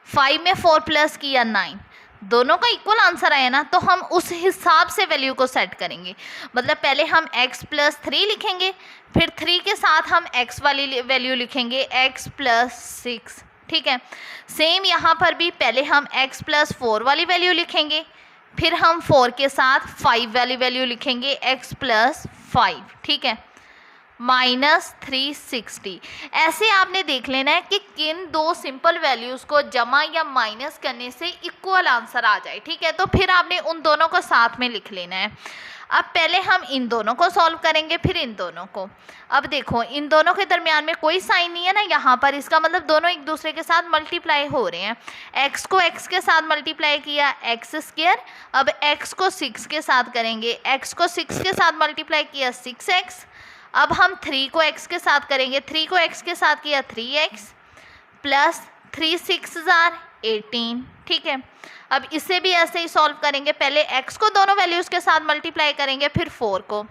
A: 5 में 4 प्लस किया 9, दोनों का इक्वल आंसर आया ना, तो हम उस हिसाब से वैल्यू को सेट करेंगे। मतलब पहले हम x प्लस 3 लिखेंगे, फिर 3 के साथ हम x वाली वैल्यू लिखेंगे x प्लस 6, ठीक है। सेम यहाँ पर भी पहले हम x प्लस 4 वाली वैल्यू लिखेंगे, फिर हम 4 के साथ 5 वाली वैल्यू लिखेंगे x प्लस 5, ठीक है, माइनस 360। ऐसे आपने देख लेना है कि किन दो सिंपल वैल्यूज़ को जमा या माइनस करने से इक्वल आंसर आ जाए, ठीक है। तो फिर आपने उन दोनों को साथ में लिख लेना है। अब पहले हम इन दोनों को सॉल्व करेंगे, फिर इन दोनों को। अब देखो इन दोनों के दरमियान में कोई साइन नहीं है ना यहाँ पर, इसका मतलब दोनों एक दूसरे के साथ मल्टीप्लाई हो रहे हैं। x को x के साथ मल्टीप्लाई किया एक्स स्क्वायर, अब x को 6 के साथ करेंगे, x को 6 के साथ मल्टीप्लाई किया 6x, अब हम 3 को x के साथ करेंगे, 3 को x के साथ किया 3x प्लस 3 6 आर 18, ठीक है। अब इसे भी ऐसे ही सॉल्व करेंगे, पहले x को दोनों वैल्यूज़ के साथ मल्टीप्लाई करेंगे, फिर 4 को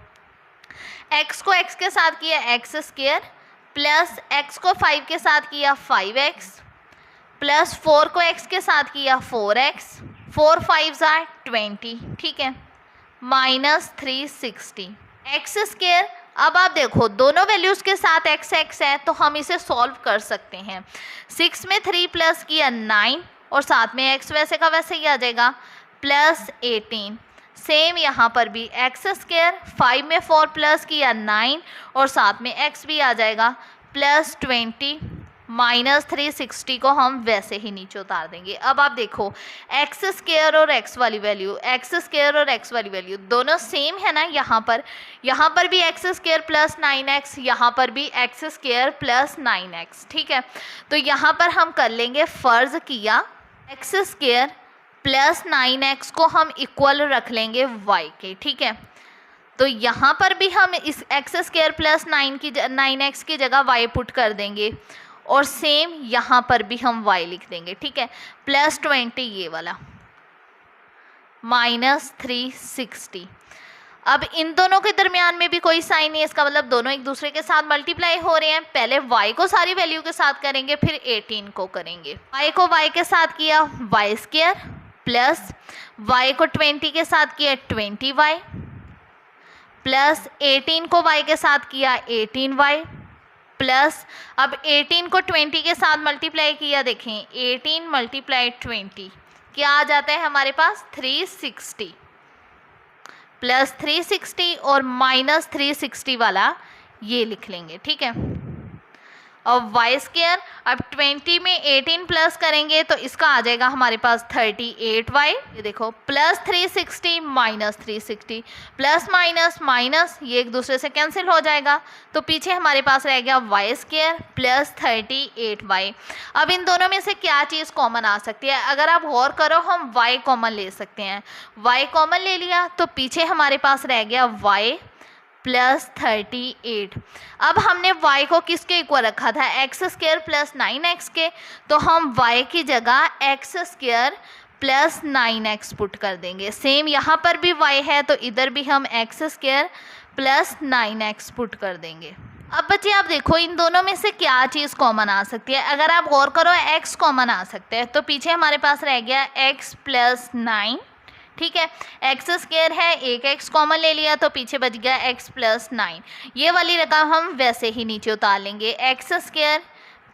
A: x के साथ किया एक्स स्क्वायर प्लस x को 5 के साथ किया 5x प्लस 4 को x के साथ किया 4x, 4 5 आर 20, ठीक है, माइनस 360 एक्स स्क्वायर। अब आप देखो दोनों वैल्यूज़ के साथ x x है तो हम इसे सॉल्व कर सकते हैं। 6 में 3 प्लस किया 9 और साथ में x वैसे का वैसे ही आ जाएगा प्लस 18। सेम यहाँ पर भी एक्स स्क्वायर, 5 में 4 प्लस किया 9 और साथ में x भी आ जाएगा प्लस 20, माइनस 360 को हम वैसे ही नीचे उतार देंगे। अब आप देखो एक्स स्क्वायर और x वाली वैल्यू, एक्स स्क्वायर और x वाली वैल्यू दोनों सेम है ना। यहाँ पर भी एक्स स्क्वायर प्लस 9x, यहाँ पर भी एक्स स्क्वायर प्लस 9x, ठीक है। तो यहाँ पर हम कर लेंगे, फ़र्ज़ किया एक्स स्क्वायर प्लस 9x को हम इक्वल रख लेंगे y के, ठीक है। तो यहाँ पर भी हम इस एक्स स्क्वायर प्लस 9x की जगह y पुट कर देंगे और सेम यहाँ पर भी हम y लिख देंगे, ठीक है, प्लस 20 ये वाला माइनस 360। अब इन दोनों के दरमियान में भी कोई साइन नहीं है, इसका मतलब दोनों एक दूसरे के साथ मल्टीप्लाई हो रहे हैं। पहले y को सारी वैल्यू के साथ करेंगे, फिर 18 को करेंगे। y को y के साथ किया y स्क्वायर प्लस y को 20 के साथ किया 20y प्लस 18 को y के साथ किया 18y प्लस अब 18 को 20 के साथ मल्टीप्लाई किया, देखें 18 मल्टीप्लाई 20 क्या आ जाता है हमारे पास 360 प्लस 360 और माइनस 360 वाला ये लिख लेंगे, ठीक है। और वाई स्क्वायर, अब 20 में 18 प्लस करेंगे तो इसका आ जाएगा हमारे पास 38y। ये देखो plus 360 minus 360, plus minus minus ये एक दूसरे से कैंसिल हो जाएगा, तो पीछे हमारे पास रह गया वाई स्क्वायर प्लस 38y। अब इन दोनों में से क्या चीज़ कॉमन आ सकती है? अगर आप गौर करो हम y कॉमन ले सकते हैं, y कॉमन ले लिया तो पीछे हमारे पास रह गया y प्लस 38। अब हमने y को किसके इक्वल रखा था? एक्स स्क्वायर प्लस 9x के, तो हम y की जगह x square plus 9x put कर देंगे। सेम यहाँ पर भी y है तो इधर भी हम x square plus 9x put कर देंगे। अब बच्चे आप देखो इन दोनों में से क्या चीज़ कॉमन आ सकती है? अगर आप गौर करो x कॉमन आ सकते हैं, तो पीछे हमारे पास रह गया x प्लस 9, ठीक है। एक्स स्क्वायर है, एक x कॉमन ले लिया तो पीछे बच गया x प्लस 9। ये वाली रकम हम वैसे ही नीचे उतार लेंगे, X square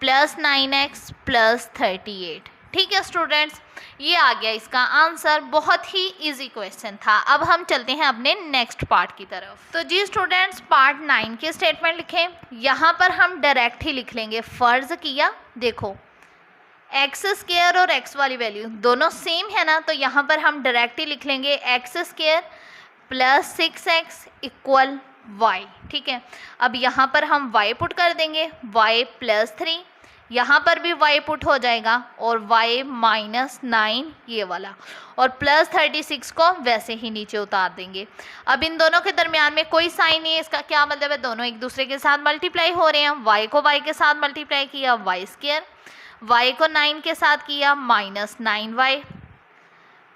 A: plus 9x plus 38। ठीक है स्टूडेंट्स, ये आ गया इसका आंसर। बहुत ही इजी क्वेश्चन था। अब हम चलते हैं अपने नेक्स्ट पार्ट की तरफ। तो जी स्टूडेंट्स, पार्ट 9 के स्टेटमेंट लिखें। यहाँ पर हम डायरेक्ट ही लिख लेंगे। फ़र्ज़ किया, देखो एक्स स्क्वायर और एक्स वाली वैल्यू दोनों सेम है ना, तो यहाँ पर हम डायरेक्ट ही लिख लेंगे X square plus 6x equal वाई। ठीक है, अब यहाँ पर हम y पुट कर देंगे, y प्लस 3, यहाँ पर भी y पुट हो जाएगा और y माइनस 9 ये वाला, और प्लस 36 को वैसे ही नीचे उतार देंगे। अब इन दोनों के दरमियान में कोई साइन नहीं है, इसका क्या मतलब है? दोनों एक दूसरे के साथ मल्टीप्लाई हो रहे हैं। y को y के साथ मल्टीप्लाई किया वाई स्क्वायर, y को 9 के साथ किया माइनस 9y,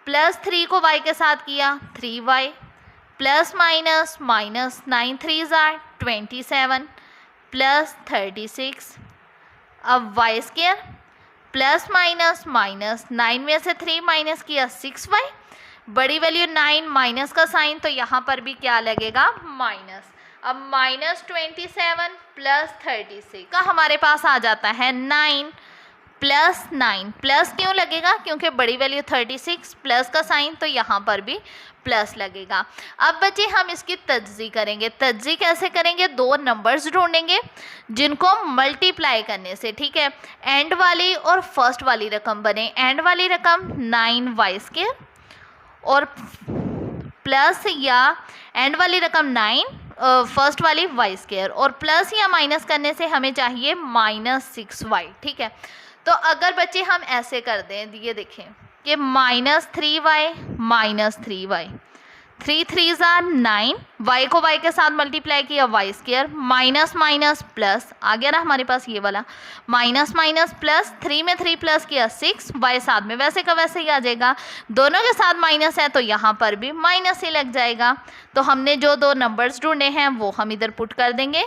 A: प्लस 3 को y के साथ किया 3y, plus minus minus 9 3 jar 27 plus 36। अब y square plus minus minus 9 में से 3 माइनस किया 6y, बड़ी वैल्यू 9 माइनस का साइन, तो यहाँ पर भी क्या लगेगा? माइनस। अब माइनस 27 प्लस 36 का हमारे पास आ जाता है 9 प्लस 9। प्लस क्यों लगेगा? क्योंकि बड़ी वैल्यू 36 प्लस का साइन, तो यहाँ पर भी प्लस लगेगा। अब बच्चे हम इसकी तज्जी करेंगे। तज्जी कैसे करेंगे? दो नंबर्स ढूंढेंगे जिनको मल्टीप्लाई करने से, ठीक है, एंड वाली और फर्स्ट वाली रकम बने। एंड वाली रकम 9y स्क्वायर और प्लस या एंड वाली रकम 9 फर्स्ट वाली y स्क्वायर, और प्लस या माइनस करने से हमें चाहिए माइनस 6y। ठीक है, तो अगर बच्चे हम ऐसे कर दें, ये देखें कि माइनस 3y माइनस 3y, 3 3 जार 9, y को y के साथ मल्टीप्लाई किया Y square, minus minus plus आ गया ना हमारे पास ये वाला, माइनस माइनस प्लस, 3 में 3 प्लस किया 6, y साथ में वैसे का वैसे ही आ जाएगा। दोनों के साथ माइनस है तो यहाँ पर भी माइनस ही लग जाएगा। तो हमने जो दो नंबर्स ढूंढे हैं वो हम इधर पुट कर देंगे,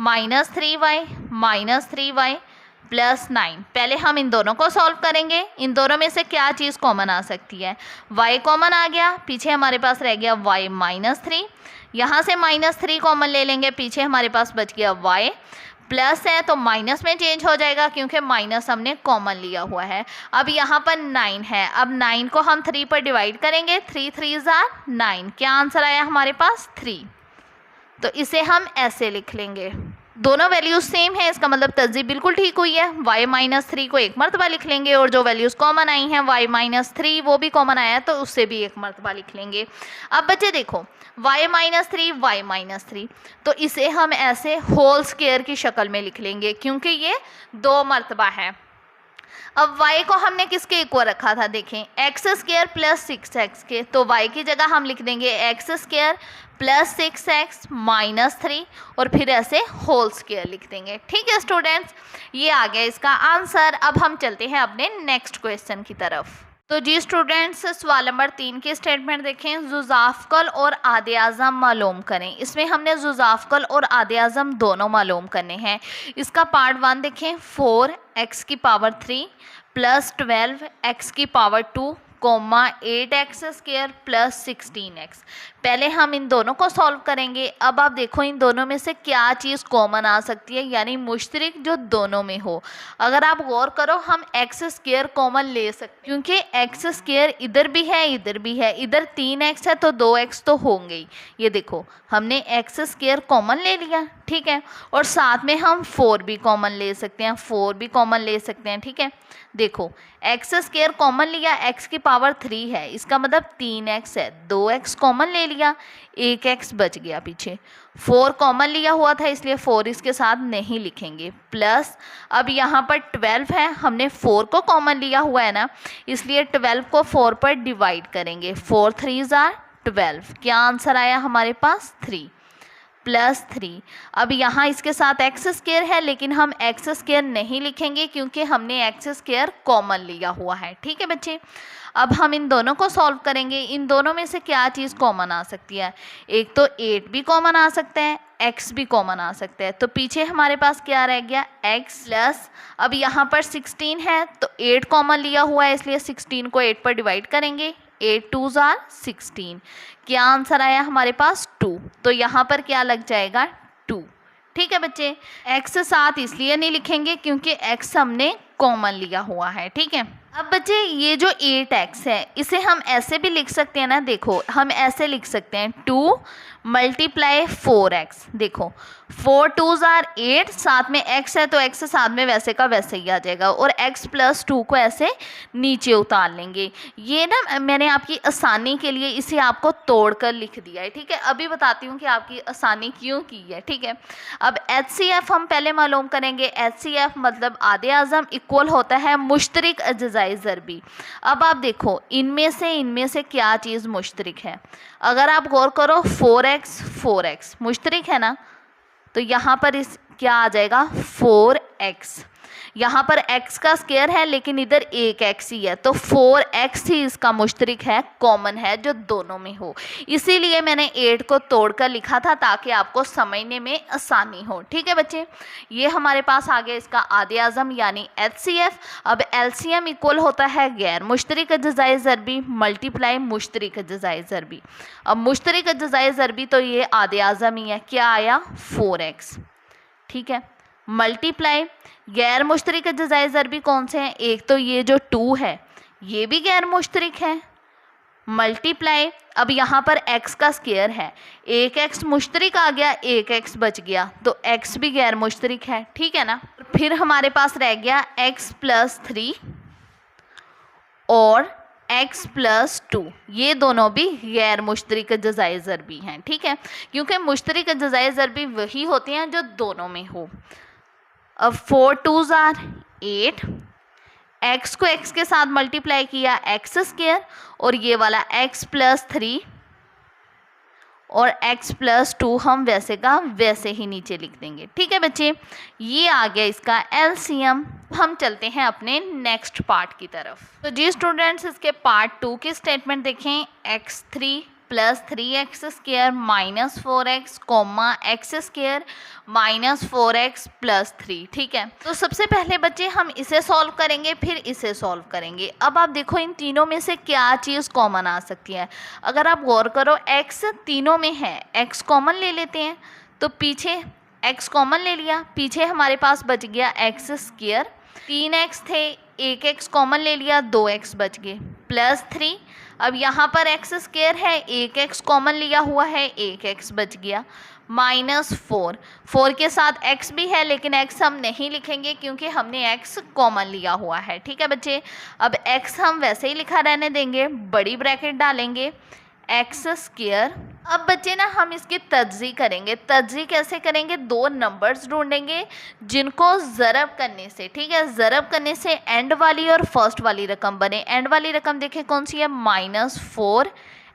A: माइनस 3y प्लस 9। पहले हम इन दोनों को सॉल्व करेंगे। इन दोनों में से क्या चीज़ कॉमन आ सकती है? y कॉमन आ गया, पीछे हमारे पास रह गया y माइनस 3, यहाँ से माइनस 3 कॉमन ले लेंगे, पीछे हमारे पास बच गया y, प्लस है तो माइनस में चेंज हो जाएगा क्योंकि माइनस हमने कॉमन लिया हुआ है। अब यहाँ पर 9 है, अब 9 को हम 3 पर डिवाइड करेंगे, 3 3 जार 9, क्या आंसर आया हमारे पास? 3। तो इसे हम ऐसे लिख लेंगे। दोनों वैल्यूज सेम है, इसका मतलब तस्दीक बिल्कुल ठीक हुई है। y माइनस 3 को एक मरतबा लिख लेंगे और जो वैल्यूज कॉमन आई हैं y माइनस 3 वो भी कॉमन आया है तो उससे भी एक मरतबा लिख लेंगे। अब बच्चे देखो y माइनस 3 तो इसे हम ऐसे होल स्क्वायर की शक्ल में लिख लेंगे क्योंकि ये 2 मरतबा है। अब y को हमने किसके इक्वल रखा था? देखें एक्स स्क्वायर प्लस 6x के, तो y की जगह हम लिख देंगे x square plus 6x minus 3 और फिर ऐसे होल स्क्वायर लिख देंगे। ठीक है स्टूडेंट्स, ये आ गया इसका आंसर। अब हम चलते हैं अपने नेक्स्ट क्वेश्चन की तरफ। तो जी स्टूडेंट्स, सवाल नंबर 3 की स्टेटमेंट देखें, जुज़ाफ़कल और आदे आज़म मालूम करें। इसमें हमने जुज़ाफ़कल और आदे आज़म दोनों मालूम करने हैं। इसका पार्ट 1 देखें, 4x की पावर 3 प्लस 12x की power 2 coma 8x square plus 16x। पहले हम इन दोनों को सॉल्व करेंगे। अब आप देखो इन दोनों में से क्या चीज़ कॉमन आ सकती है, यानी मुश्तरक जो दोनों में हो। अगर आप गौर करो हम एक्स स्क्वायर कॉमन ले सकते क्योंकि एक्स स्क्वायर इधर भी है इधर भी है, इधर 3x है तो 2x तो होंगे ही। ये देखो हमने एक्स स्क्वायर कॉमन ले लिया, ठीक है। और साथ में हम 4 भी कॉमन ले सकते हैं, 4 भी कॉमन ले सकते हैं, ठीक है। देखो एक्स स्क्वायर कॉमन लिया, एक्स की पावर 3 है, इसका मतलब 3x है, 2x कॉमन ले लिया, 1x बच गया पीछे। 4 कॉमन लिया हुआ था इसलिए 4 इसके साथ नहीं लिखेंगे, प्लस अब यहाँ पर 12 है, हमने 4 को कॉमन लिया हुआ है ना, इसलिए 12 को 4 पर डिवाइड करेंगे, 4 3s are 12। क्या आंसर आया हमारे पास 3 प्लस 3। अब यहाँ इसके साथ एक्स स्क्वायर है, लेकिन हम एक्स स्क्वायर नहीं लिखेंगे क्योंकि हमने एक्स स्क्वायर कॉमन लिया हुआ है, ठीक है बच्चे। अब हम इन दोनों को सॉल्व करेंगे, इन दोनों में से क्या चीज़ कॉमन आ सकती है, एक तो 8 भी कॉमन आ सकता है, x भी कॉमन आ सकता है, तो पीछे हमारे पास क्या रह गया x प्लस, अब यहाँ पर 16 है तो 8 कॉमन लिया हुआ है इसलिए 16 को 8 पर डिवाइड करेंगे, 8 2s are 16। क्या आंसर आया हमारे पास 2, तो यहाँ पर क्या लग जाएगा 2, ठीक है बच्चे। x साथ इसलिए नहीं लिखेंगे क्योंकि x हमने कॉमन लिया हुआ है, ठीक है। अब बच्चे ये जो 8x है इसे हम ऐसे भी लिख सकते हैं ना, देखो हम ऐसे लिख सकते हैं 2 मल्टीप्लाई 4x, देखो 4 2s are 8, साथ में x है तो x साथ में वैसे का वैसे ही आ जाएगा, और x प्लस 2 को ऐसे नीचे उतार लेंगे। ये ना मैंने आपकी आसानी के लिए इसे आपको तोड़कर लिख दिया है, ठीक है। अभी बताती हूँ कि आपकी आसानी क्यों की है, ठीक है। अब HCF हम पहले मालूम करेंगे, HCF मतलब आधे आज़म इक्वल होता है मुश्तरिक अज्जाई ज़रबी। अब आप देखो इनमें से क्या चीज़ मुश्तरिक है, अगर आप गौर करो 4x मुश्तरिक है ना, तो यहाँ पर इस क्या आ जाएगा 4x, यहाँ पर x का स्क्वायर है लेकिन इधर एक x ही है, तो 4x ही इसका मुश्तरिक है, कॉमन है जो दोनों में हो, इसीलिए मैंने 8 को तोड़कर लिखा था ताकि आपको समझने में आसानी हो, ठीक है बच्चे। ये हमारे पास आ गया इसका आधे आज़म यानी HCF। अब LCM इक्वल होता है गैर मुश्तरिक अज्जाई ज़रबी मल्टीप्लाई मुश्तरिक अज्जाई ज़रबी। अब मुश्तरिक अज्जाई ज़रबी तो ये आधे आज़म ही है, क्या आया 4x, ठीक है, मल्टीप्लाई गैर मुश्तरिक अज्जाई ज़रबी कौन से हैं, एक तो ये जो 2 है ये भी गैर मुश्तरिक है, मल्टीप्लाई अब यहाँ पर x का स्क्वायर है, एक x मुश्तरिक आ गया, एक x बच गया, तो x भी गैर मुश्तरिक है, ठीक है ना। फिर हमारे पास रह गया x प्लस 3 और x प्लस 2, ये दोनों भी गैर मुश्तरिक अज्जाई ज़रबी हैं, ठीक है, क्योंकि मुश्तरिक अज्जाई ज़रबी वही होते हैं जो दोनों में हो। अब 4 2s are 8, x को x के साथ मल्टीप्लाई किया एक्स स्क्वायर, और ये वाला x प्लस 3 और x प्लस 2 हम वैसे का वैसे ही नीचे लिख देंगे, ठीक है बच्चे। ये आ गया इसका LCM। हम चलते हैं अपने नेक्स्ट पार्ट की तरफ। तो जी स्टूडेंट्स इसके पार्ट 2 की स्टेटमेंट देखें, x3 plus 3x square minus 4x comma x square minus 4x plus 3, ठीक है। तो सबसे पहले बच्चे हम इसे सॉल्व करेंगे फिर इसे सॉल्व करेंगे। अब आप देखो इन तीनों में से क्या चीज़ कॉमन आ सकती है, अगर आप गौर करो x तीनों में है, x कॉमन ले लेते हैं, तो पीछे x कॉमन ले लिया, पीछे हमारे पास बच गया एक्स स्क्वायर, 3x थे, एक x कॉमन ले लिया, 2x बच गए, प्लस 3। अब यहाँ पर x स्क्वायर है, एक x कॉमन लिया हुआ है, एक x बच गया, माइनस 4 के साथ x भी है लेकिन x हम नहीं लिखेंगे क्योंकि हमने x कॉमन लिया हुआ है, ठीक है बच्चे। अब x हम वैसे ही लिखा रहने देंगे, बड़ी ब्रैकेट डालेंगे एक्स स्क्वायर। अब बच्चे ना हम इसकी तज्जी करेंगे, तज्जी कैसे करेंगे, दो नंबर्स ढूंढेंगे जिनको ज़रब करने से, ठीक है, ज़रब करने से एंड वाली और फर्स्ट वाली रकम बने। एंड वाली रकम देखें कौन सी है, -4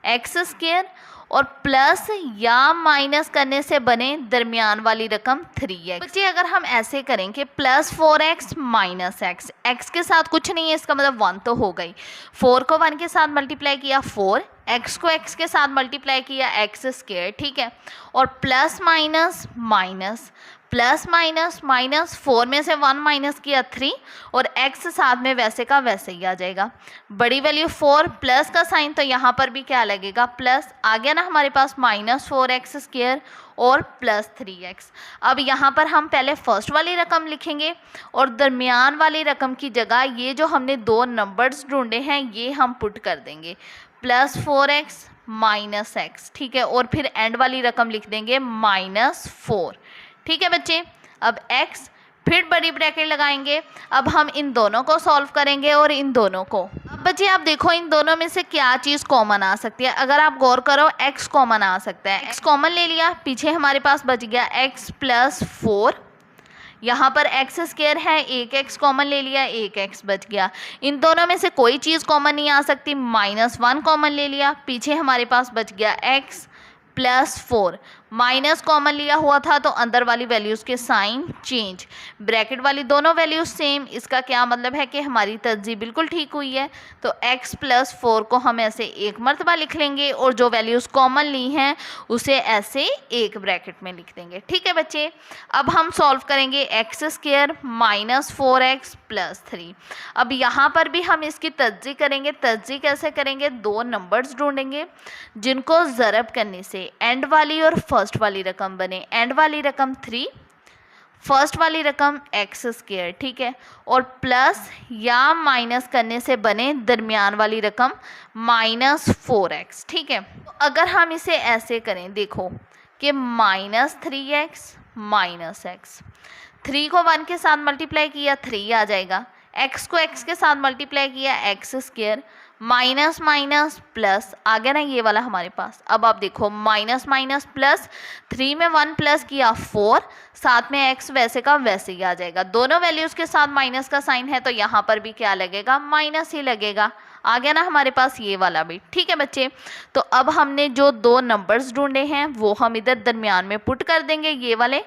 A: एक्स स्क्वायर, और प्लस या माइनस करने से बने दरमियान वाली रकम 3x। बच्चे अगर हम ऐसे करें कि +4x माइनस एक्स, एक्स के साथ कुछ नहीं है इसका मतलब 1 तो हो गई, 4 को 1 के साथ मल्टीप्लाई किया 4, x को x के साथ मल्टीप्लाई किया एक्स स्क्वायर, ठीक है, और plus minus minus, plus minus minus, 4 में से 1 माइनस किया 3, और x साथ में वैसे का वैसे ही आ जाएगा, बड़ी वैल्यू 4 प्लस का साइन तो यहाँ पर भी क्या लगेगा प्लस, आ गया ना हमारे पास -4x स्क्वायर और प्लस 3x। अब यहाँ पर हम पहले फर्स्ट वाली रकम लिखेंगे और दरमियान वाली रकम की जगह ये जो हमने दो नंबर्स ढूंढे हैं ये हम पुट कर देंगे, +4x - x, ठीक है, और फिर एंड वाली रकम लिख देंगे -4, ठीक है बच्चे। अब x, फिर बड़ी ब्रैकेट लगाएंगे। अब हम इन दोनों को सॉल्व करेंगे और इन दोनों को। अब बच्चे आप देखो इन दोनों में से क्या चीज़ कॉमन आ सकती है। अगर आप गौर करो x कॉमन आ सकता है, x कॉमन ले लिया, पीछे हमारे पास बच गया x प्लस 4। यहाँ पर एक्स स्क्वायर है, एक x कॉमन ले लिया, एक x बच गया। इन दोनों में से कोई चीज़ कॉमन नहीं आ सकती, -1 कॉमन ले लिया, पीछे हमारे पास बच गया x प्लस 4। माइनस कॉमन लिया हुआ था तो अंदर वाली वैल्यूज़ के साइन चेंज, ब्रैकेट वाली दोनों वैल्यूज सेम। इसका क्या मतलब है कि हमारी तरजीह बिल्कुल ठीक हुई है। तो x प्लस 4 को हम ऐसे एक मरतबा लिख लेंगे और जो वैल्यूज़ कॉमन ली हैं उसे ऐसे एक ब्रैकेट में लिख देंगे। ठीक है बच्चे। अब हम सॉल्व करेंगे x square minus 4x plus 3। अब यहाँ पर भी हम इसकी तरजीह करेंगे। तरजीह कैसे करेंगे, दो नंबर्स ढूंढेंगे जिनको ज़रब करने से एंड वाली और फर्स्ट वाली रकम बने। एंड वाली रकम 3, फर्स्ट वाली रकम एक्स स्क्वायर, ठीक है, और प्लस या माइनस करने से बने दरमियान वाली रकम -4x। ठीक है। तो अगर हम इसे ऐसे करें, देखो कि -3x माइनस एक्स, 3 को 1 के साथ मल्टीप्लाई किया 3 आ जाएगा, x को x के साथ मल्टीप्लाई किया X square, minus minus plus आ गया ना ये वाला हमारे पास। अब आप देखो माइनस माइनस प्लस, 3 में 1 प्लस किया 4, साथ में x वैसे का वैसे ही आ जाएगा। दोनों वैल्यूज़ के साथ माइनस का साइन है तो यहाँ पर भी क्या लगेगा, माइनस ही लगेगा। आ गया ना हमारे पास ये वाला भी। ठीक है बच्चे। तो अब हमने जो दो नंबर्स ढूंढे हैं वो हम इधर दरमियान में पुट कर देंगे, ये वाले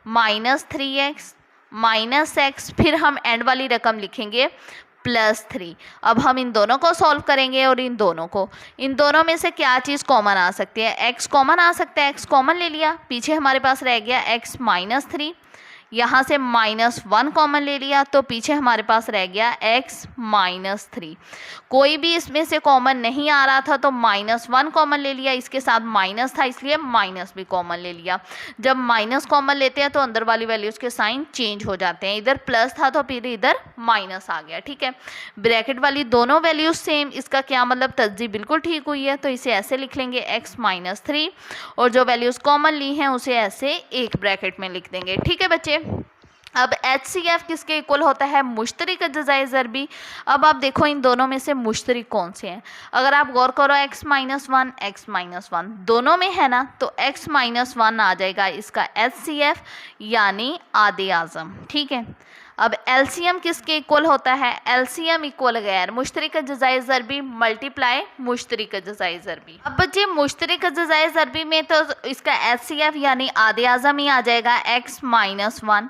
A: -3x माइनस एक्स, फिर हम एंड वाली रकम लिखेंगे +3। अब हम इन दोनों को सॉल्व करेंगे और इन दोनों में से क्या चीज़ कॉमन आ सकती है, x कॉमन आ सकता है, x कॉमन ले लिया, पीछे हमारे पास रह गया x -3, यहाँ से -1 कॉमन ले लिया तो पीछे हमारे पास रह गया x -3। कोई भी इसमें से कॉमन नहीं आ रहा था तो -1 कॉमन ले लिया, इसके साथ माइनस था इसलिए माइनस भी कॉमन ले लिया। जब माइनस कॉमन लेते हैं तो अंदर वाली वैल्यूज़ के साइन चेंज हो जाते हैं, इधर प्लस था तो फिर इधर माइनस आ गया। ठीक है। ब्रैकेट वाली दोनों वैल्यूज़ सेम, इसका क्या मतलब, तरजीह बिल्कुल ठीक हुई है। तो इसे ऐसे लिख लेंगे x -3 और जो वैल्यूज़ कॉमन ली हैं उसे ऐसे एक ब्रैकेट में लिख देंगे। ठीक है बच्चे। अब HCF किसके इक्वल होता है, मुश्तरिक अज़ाए ज़रबी। अब आप देखो इन दोनों में से मुश्तरिक कौन से हैं। अगर आप गौर करो x -1 दोनों में है ना, तो x -1 आ जाएगा इसका HCF यानी आधे आज़म। ठीक है। अब LCM किसके इक्वल होता है, LCM इक्वल गैर मुश्तरिक अज़ाए ज़रबी मल्टीप्लाई मुश्तरिक अज़ाए ज़रबी। अब बच्चे मुश्तरिक अज़ाए ज़रबी में तो इसका HCF यानी आधे आज़म ही आ जाएगा x -1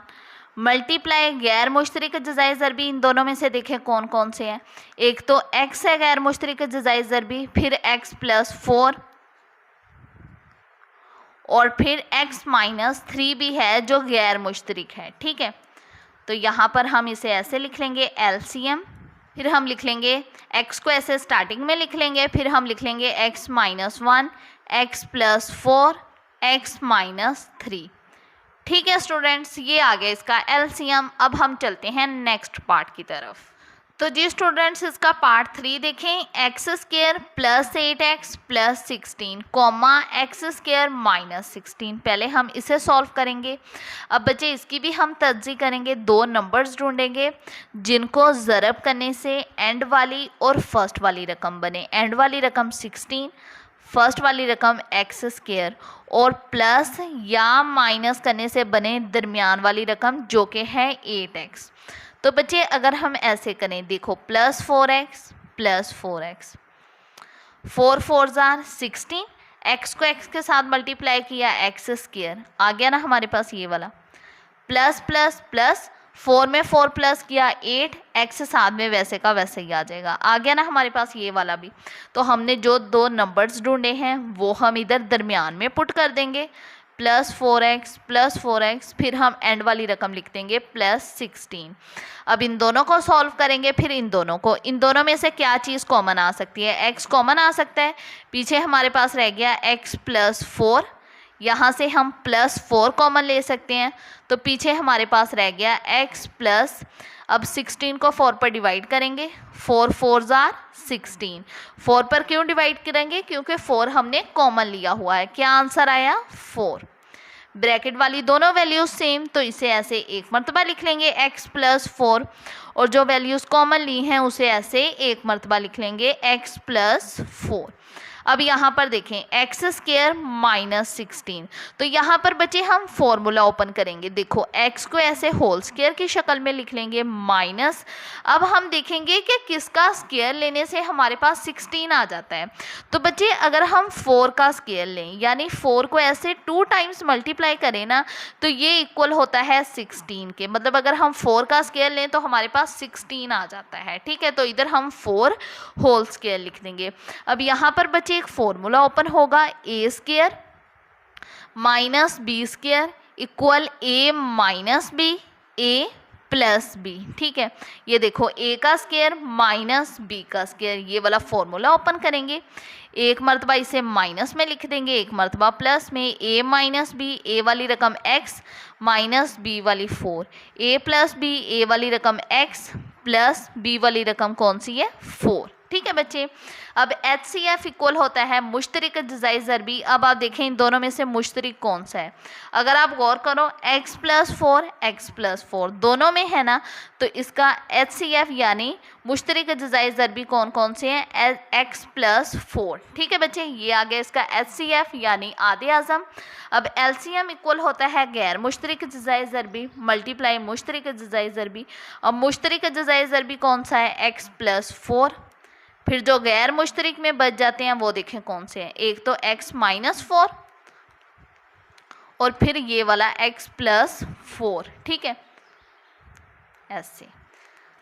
A: मल्टीप्लाई गैर मुश्तरिक अज़ाए ज़रबी। इन दोनों में से देखें कौन कौन से हैं, एक तो x है गैर मुश्तरिक अज़ाए ज़रबी, फिर x +4 और फिर x -3 भी है जो गैर मुश्तरिक है। ठीक है। तो यहाँ पर हम इसे ऐसे लिख लेंगे LCM, फिर हम लिख लेंगे x को ऐसे स्टार्टिंग में लिख लेंगे, फिर हम लिख लेंगे x -1 x +4 x -3। ठीक है स्टूडेंट्स, ये आ गया इसका LCM। अब हम चलते हैं नेक्स्ट पार्ट की तरफ। तो जी स्टूडेंट्स इसका पार्ट 3 देखें, x² + 8x + 16 कॉमा x² -16। पहले हम इसे सॉल्व करेंगे। अब बच्चे इसकी भी हम तरजीह करेंगे, दो नंबर्स ढूंढेंगे जिनको ज़रब करने से एंड वाली और फर्स्ट वाली रकम बने। एंड वाली रकम 16, फर्स्ट वाली रकम x² और प्लस या माइनस करने से बने दरमियान वाली रकम जो कि है 8x। तो बच्चे अगर हम ऐसे करें, देखो +4x + 4x, 4 4 जार 16, x को x के साथ मल्टीप्लाई किया x², आ गया ना हमारे पास ये वाला, प्लस प्लस प्लस 4 में 4 प्लस किया 8, x साथ में वैसे का वैसे ही आ जाएगा। आ गया ना हमारे पास ये वाला भी। तो हमने जो दो नंबर्स ढूंढे हैं वो हम इधर दरमियान में पुट कर देंगे, +4x + 4x, फिर हम एंड वाली रकम लिख देंगे +16। अब इन दोनों को सॉल्व करेंगे, फिर इन दोनों में से क्या चीज़ कॉमन आ सकती है, x कॉमन आ सकता है, पीछे हमारे पास रह गया x +4, यहाँ से हम +4 कॉमन ले सकते हैं तो पीछे हमारे पास रह गया x प्लस, अब 16 को 4 पर डिवाइड करेंगे, 4 4 जार 16। 4 पर क्यों डिवाइड करेंगे, क्योंकि 4 हमने कॉमन लिया हुआ है। क्या आंसर आया, 4। ब्रैकेट वाली दोनों वैल्यूज सेम, तो इसे ऐसे एक मरतबा लिख लेंगे x प्लस 4, और जो वैल्यूज़ कॉमन ली हैं उसे ऐसे एक मरतबा लिख लेंगे x प्लस 4। अब यहाँ पर देखें एक्स स्क्वायर माइनस 16, तो यहाँ पर बच्चे हम फॉर्मूला ओपन करेंगे। देखो x को ऐसे होल स्क्वायर की शक्ल में लिख लेंगे माइनस, अब हम देखेंगे कि किसका स्क्वायर लेने से हमारे पास 16 आ जाता है। तो बच्चे अगर हम 4 का स्क्वायर लें, यानी 4 को ऐसे 2 टाइम्स मल्टीप्लाई करें ना, तो ये इक्वल होता है 16 के। मतलब अगर हम 4 का स्क्वायर लें तो हमारे पास 16 आ जाता है। ठीक है, तो इधर हम 4 होल स्क्वायर लिख देंगे। अब यहाँ पर बच्चे एक फॉर्मूला ओपन होगा, A square minus B square equal A minus B, A plus B. ठीक है, ये देखो ए का स्क्वायर माइनस बी का स्क्वायर, ये वाला फॉर्मूला ओपन करेंगे। एक मरतबा इसे माइनस में लिख देंगे, एक मरतबा प्लस में। ए माइनस बी, ए वाली रकम x माइनस बी वाली 4, ए प्लस बी, ए वाली रकम x प्लस बी वाली रकम कौन सी है 4। ठीक है बच्चे, अब HCF इक्वल होता है मुश्तरिक अज्जाई ज़रबी। अब आप देखें इन दोनों में से मुश्तरिक कौन सा है। अगर आप गौर करो x प्लस 4 दोनों में है ना, तो इसका HCF यानी मुश्तरिक अज्जाई ज़रबी कौन कौन से हैं, x प्लस 4। ठीक है बच्चे, ये आ गया इसका HCF यानी आधे आज़म। अब LCM इक्वल होता है गैर मुश्तरिक अज्जाई ज़रबी मल्टीप्लाई मुश्तरिक अज्जाई ज़रबी। अब मुश्तरिक अज्जाई ज़रबी कौन सा है, x प्लस 4। फिर जो गैर मुश्तरिक में बच जाते हैं वो देखें कौन से हैं, एक तो x माइनस 4 और फिर ये वाला x प्लस 4। ठीक है, ऐसे।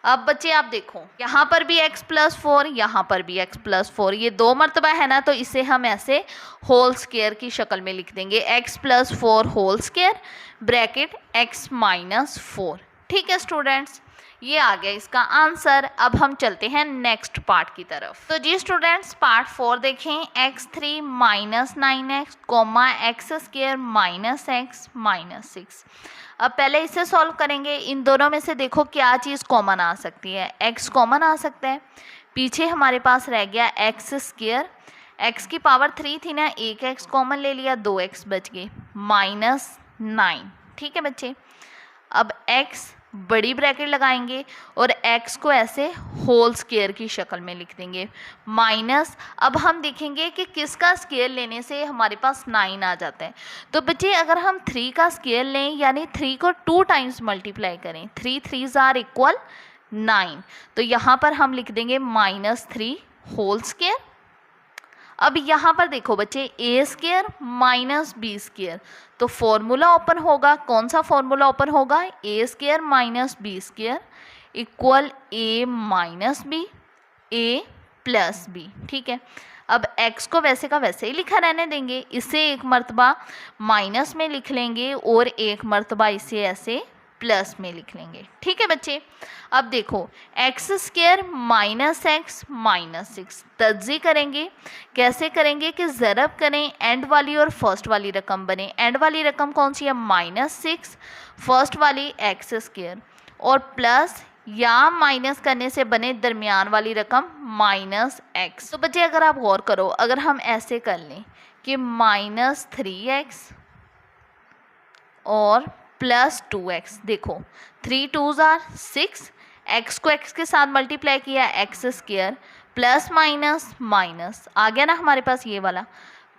A: अब बच्चे आप देखो यहाँ पर भी x प्लस 4, यहाँ पर भी x प्लस 4, ये दो मरतबा है ना, तो इसे हम ऐसे होल स्क्वायर की शक्ल में लिख देंगे, x plus 4 whole square bracket x minus 4। ठीक है स्टूडेंट्स, ये आ गया इसका आंसर। अब हम चलते हैं नेक्स्ट पार्ट की तरफ। तो जी स्टूडेंट्स पार्ट 4 देखें, x3 minus 9x comma X square minus x minus 6। अब पहले इसे सॉल्व करेंगे। इन दोनों में से देखो क्या चीज़ कॉमन आ सकती है, x कॉमन आ सकता है, पीछे हमारे पास रह गया एक्स स्क्वायर, x की पावर 3 थी ना, एक x कॉमन ले लिया, 2x बच गए माइनस 9। ठीक है बच्चे, अब x बड़ी ब्रैकेट लगाएंगे और x को ऐसे होल स्क्वायर की शक्ल में लिख देंगे माइनस। अब हम देखेंगे कि किसका स्क्वायर लेने से हमारे पास 9 आ जाता है। तो बच्चे अगर हम 3 का स्क्वायर लें, यानी 3 को 2 टाइम्स मल्टीप्लाई करें, 3 3s आर इक्वल 9, तो यहाँ पर हम लिख देंगे माइनस 3 होल स्क्वायर। अब यहाँ पर देखो बच्चे A square minus B square, तो फॉर्मूला ओपन होगा, कौन सा फॉर्मूला ओपन होगा, A square minus B square equal A minus B, A plus B. ठीक है, अब x को वैसे का वैसे ही लिखा रहने देंगे, इसे एक मरतबा माइनस में लिख लेंगे और एक मरतबा इसे ऐसे प्लस में लिख लेंगे। ठीक है बच्चे, अब देखो x square minus x minus 6 तज्जी करेंगे। कैसे करेंगे कि ज़रब करें, एंड वाली और फर्स्ट वाली रकम बने। एंड वाली रकम कौन सी है, -6, फर्स्ट वाली एक्स स्क्वायर, और प्लस या माइनस करने से बने दरमियान वाली रकम -x। तो बच्चे अगर आप गौर करो, अगर हम ऐसे कर लें कि -3x और +2x, देखो 3 2s आर 6, x को x के साथ मल्टीप्लाई किया X square plus minus minus आ गया ना हमारे पास ये वाला,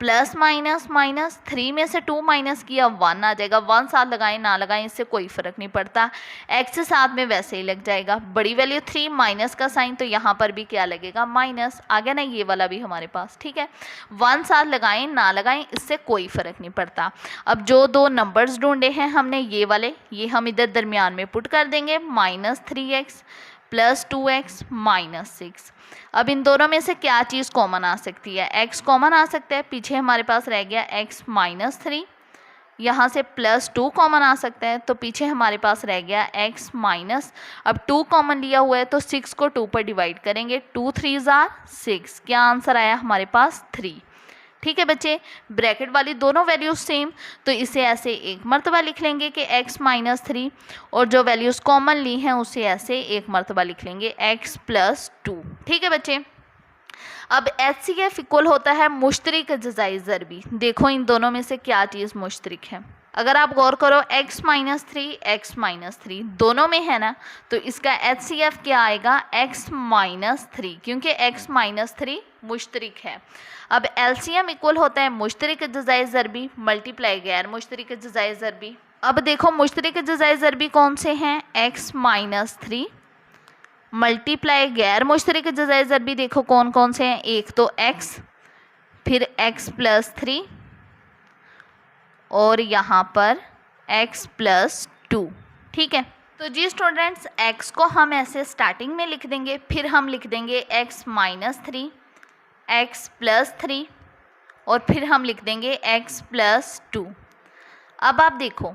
A: प्लस माइनस माइनस, 3 में से 2 माइनस किया 1 आ जाएगा। 1 साथ लगाएं ना लगाएं इससे कोई फ़र्क नहीं पड़ता, x साथ में वैसे ही लग जाएगा। बड़ी वैल्यू 3 माइनस का साइन, तो यहाँ पर भी क्या लगेगा माइनस आ गया ना, ये वाला भी हमारे पास। ठीक है, 1 साथ लगाएं ना लगाएं इससे कोई फ़र्क नहीं पड़ता। अब जो दो नंबर्स ढूंढे हैं हमने ये वाले, ये हम इधर दरमियान में पुट कर देंगे, -3x प्लस 2x माइनस 6। अब इन दोनों में से क्या चीज़ कॉमन आ सकती है, x कॉमन आ सकता है, पीछे हमारे पास रह गया x -3, यहाँ से +2 कॉमन आ सकता है, तो पीछे हमारे पास रह गया x माइनस, अब 2 कॉमन लिया हुआ है तो 6 को 2 पर डिवाइड करेंगे, 2 3s आर 6, क्या आंसर आया हमारे पास 3। ठीक है बच्चे, ब्रैकेट वाली दोनों वैल्यूज सेम, तो इसे ऐसे एक मरतबा लिख लेंगे कि x -3, और जो वैल्यूज़ कॉमन ली हैं उसे ऐसे एक मरतबा लिख लेंगे x +2। ठीक है बच्चे, अब HCF इक्वल होता है मुश्तरिक अज्जाई ज़रबी। देखो इन दोनों में से क्या चीज़ मुश्तरिक है, अगर आप गौर करो x माइनस 3 दोनों में है ना, तो इसका HCF क्या आएगा, x माइनस 3, क्योंकि x माइनस 3 मुश्तरिक है। अब LCM इक्वल होता है मुश्तरिक जज़ाए ज़रबी मल्टीप्लाई गैर मुश्तरिक जज़ाए ज़रबी। अब देखो मुश्तरिक जज़ाए ज़रबी कौन से हैं, x माइनस 3 मल्टीप्लाई गैर मुश्तरिक जज़ाए ज़रबी देखो कौन कौन से हैं, एक तो x, फिर x प्लस 3 और यहाँ पर x प्लस 2। ठीक है, तो जी स्टूडेंट्स x को हम ऐसे स्टार्टिंग में लिख देंगे, फिर हम लिख देंगे x माइनस 3, x प्लस 3 और फिर हम लिख देंगे x प्लस 2। अब आप देखो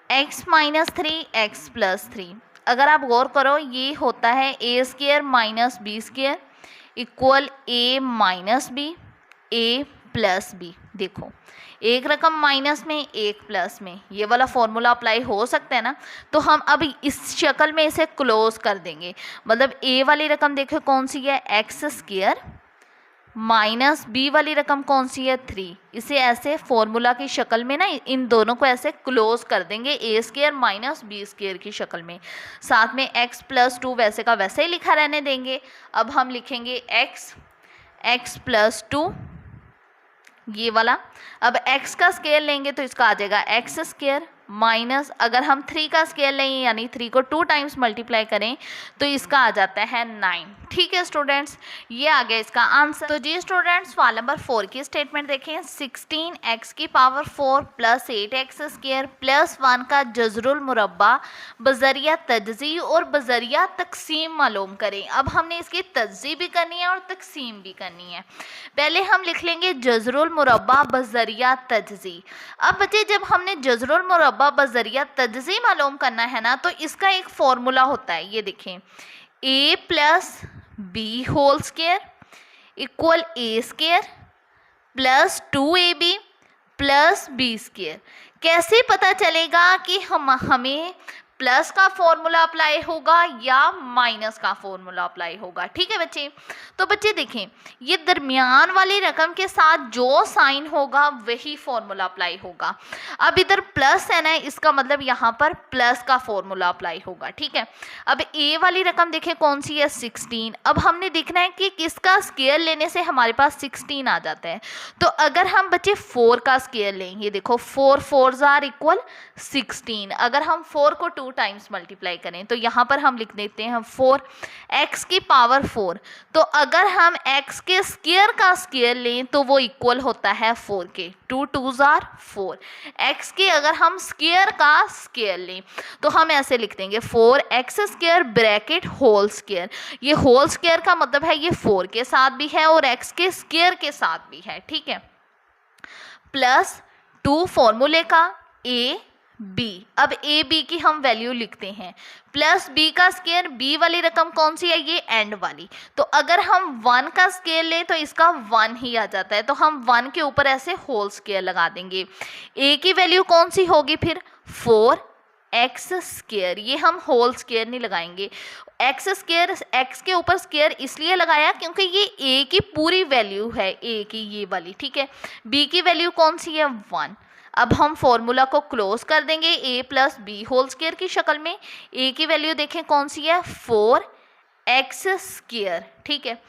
A: x माइनस 3 x प्लस 3, अगर आप गौर करो ये होता है a square minus B square equal a minus B a plus B. देखो एक रकम माइनस में एक प्लस में, ये वाला फॉर्मूला अप्लाई हो सकता है ना, तो हम अब इस शक्ल में इसे क्लोज कर देंगे। मतलब a वाली रकम देखो कौन सी है, एक्स स्क्वायर माइनस बी वाली रकम कौन सी है 3। इसे ऐसे फॉर्मूला की शक्ल में ना इन दोनों को ऐसे क्लोज कर देंगे a square minus B square की शक्ल में, साथ में x प्लस 2 वैसे का वैसे ही लिखा रहने देंगे। अब हम लिखेंगे x प्लस 2 ये वाला। अब x का स्केयर लेंगे तो इसका आ जाएगा x स्क्वायर माइनस, अगर हम 3 का स्केयर लें यानी 3 को 2 टाइम्स मल्टीप्लाई करें तो इसका आ जाता है 9। ठीक है स्टूडेंट्स, ये आ गया इसका आंसर। तो जी स्टूडेंट्स सवाल नंबर 4 की स्टेटमेंट देखें, 16x की power 4 plus 8x square plus 1 का जज़रुल मुरब्बा बजरिया तजज़ी और बजरिया तकसीम मालूम करें। अब हमने इसकी तजज़ी भी करनी है और तकसीम भी करनी है। पहले हम लिख लेंगे जज़रुल मुरब्बा बजरिया तजज़ी। अब बच्चे जब हमने जज़रुल मुरब्बा बजरिया तजज़ी मालूम करना है ना, तो इसका एक फॉर्मूला होता है, ये देखें a plus B whole square equal a square plus 2ab plus B square. कैसे पता चलेगा कि हमें प्लस का फॉर्मूला अप्लाई होगा या माइनस का फॉर्मूला अप्लाई होगा। ठीक है बच्चे, तो बच्चे देखें ये दरमियान वाली रकम के साथ जो साइन होगा वही फॉर्मूला अप्लाई होगा। अब इधर प्लस है ना, इसका मतलब यहाँ पर प्लस का फॉर्मूला अप्लाई होगा। ठीक है, अब ए वाली रकम देखें कौन सी है 16। अब हमने देखना है कि किसका स्केयर लेने से हमारे पास 16 आ जाता है। तो अगर हम बच्चे 4 का स्केयर लें, ये देखो 4 4 आर इक्वल 16। अगर हम 4 को 2 टाइम्स मल्टीप्लाई करें तो यहाँ पर हम लिख देते हैं 4x की पावर 4। तो अगर हम x के स्क्वायर का स्क्वायर लें तो वो इक्वल होता है 4 के, 2 2s आर 4। x के अगर हम स्क्वायर का स्क्वायर लें तो हम ऐसे लिख देंगे 4x square bracket whole square. ये होल स्क्वायर का मतलब है ये 4 के साथ भी है और x के स्क्वायर के साथ भी है। ठीक है, प्लस 2 फॉर्मूले का a b। अब a b की हम वैल्यू लिखते हैं, प्लस b का स्क्वायर, b वाली रकम कौन सी है ये एंड वाली। तो अगर हम 1 का स्क्वायर लें तो इसका 1 ही आ जाता है, तो हम 1 के ऊपर ऐसे होल स्क्वायर लगा देंगे। a की वैल्यू कौन सी होगी फिर 4x स्क्वायर, ये हम होल स्क्वायर नहीं लगाएंगे। x स्क्वायर x के ऊपर स्क्वायर इसलिए लगाया क्योंकि ये a की पूरी वैल्यू है, a की ये वाली। ठीक है, b की वैल्यू कौन सी है 1। अब हम फॉर्मूला को क्लोज कर देंगे a plus B whole square की शक्ल में। a की वैल्यू देखें कौन सी है 4x स्क्वायर। ठीक है,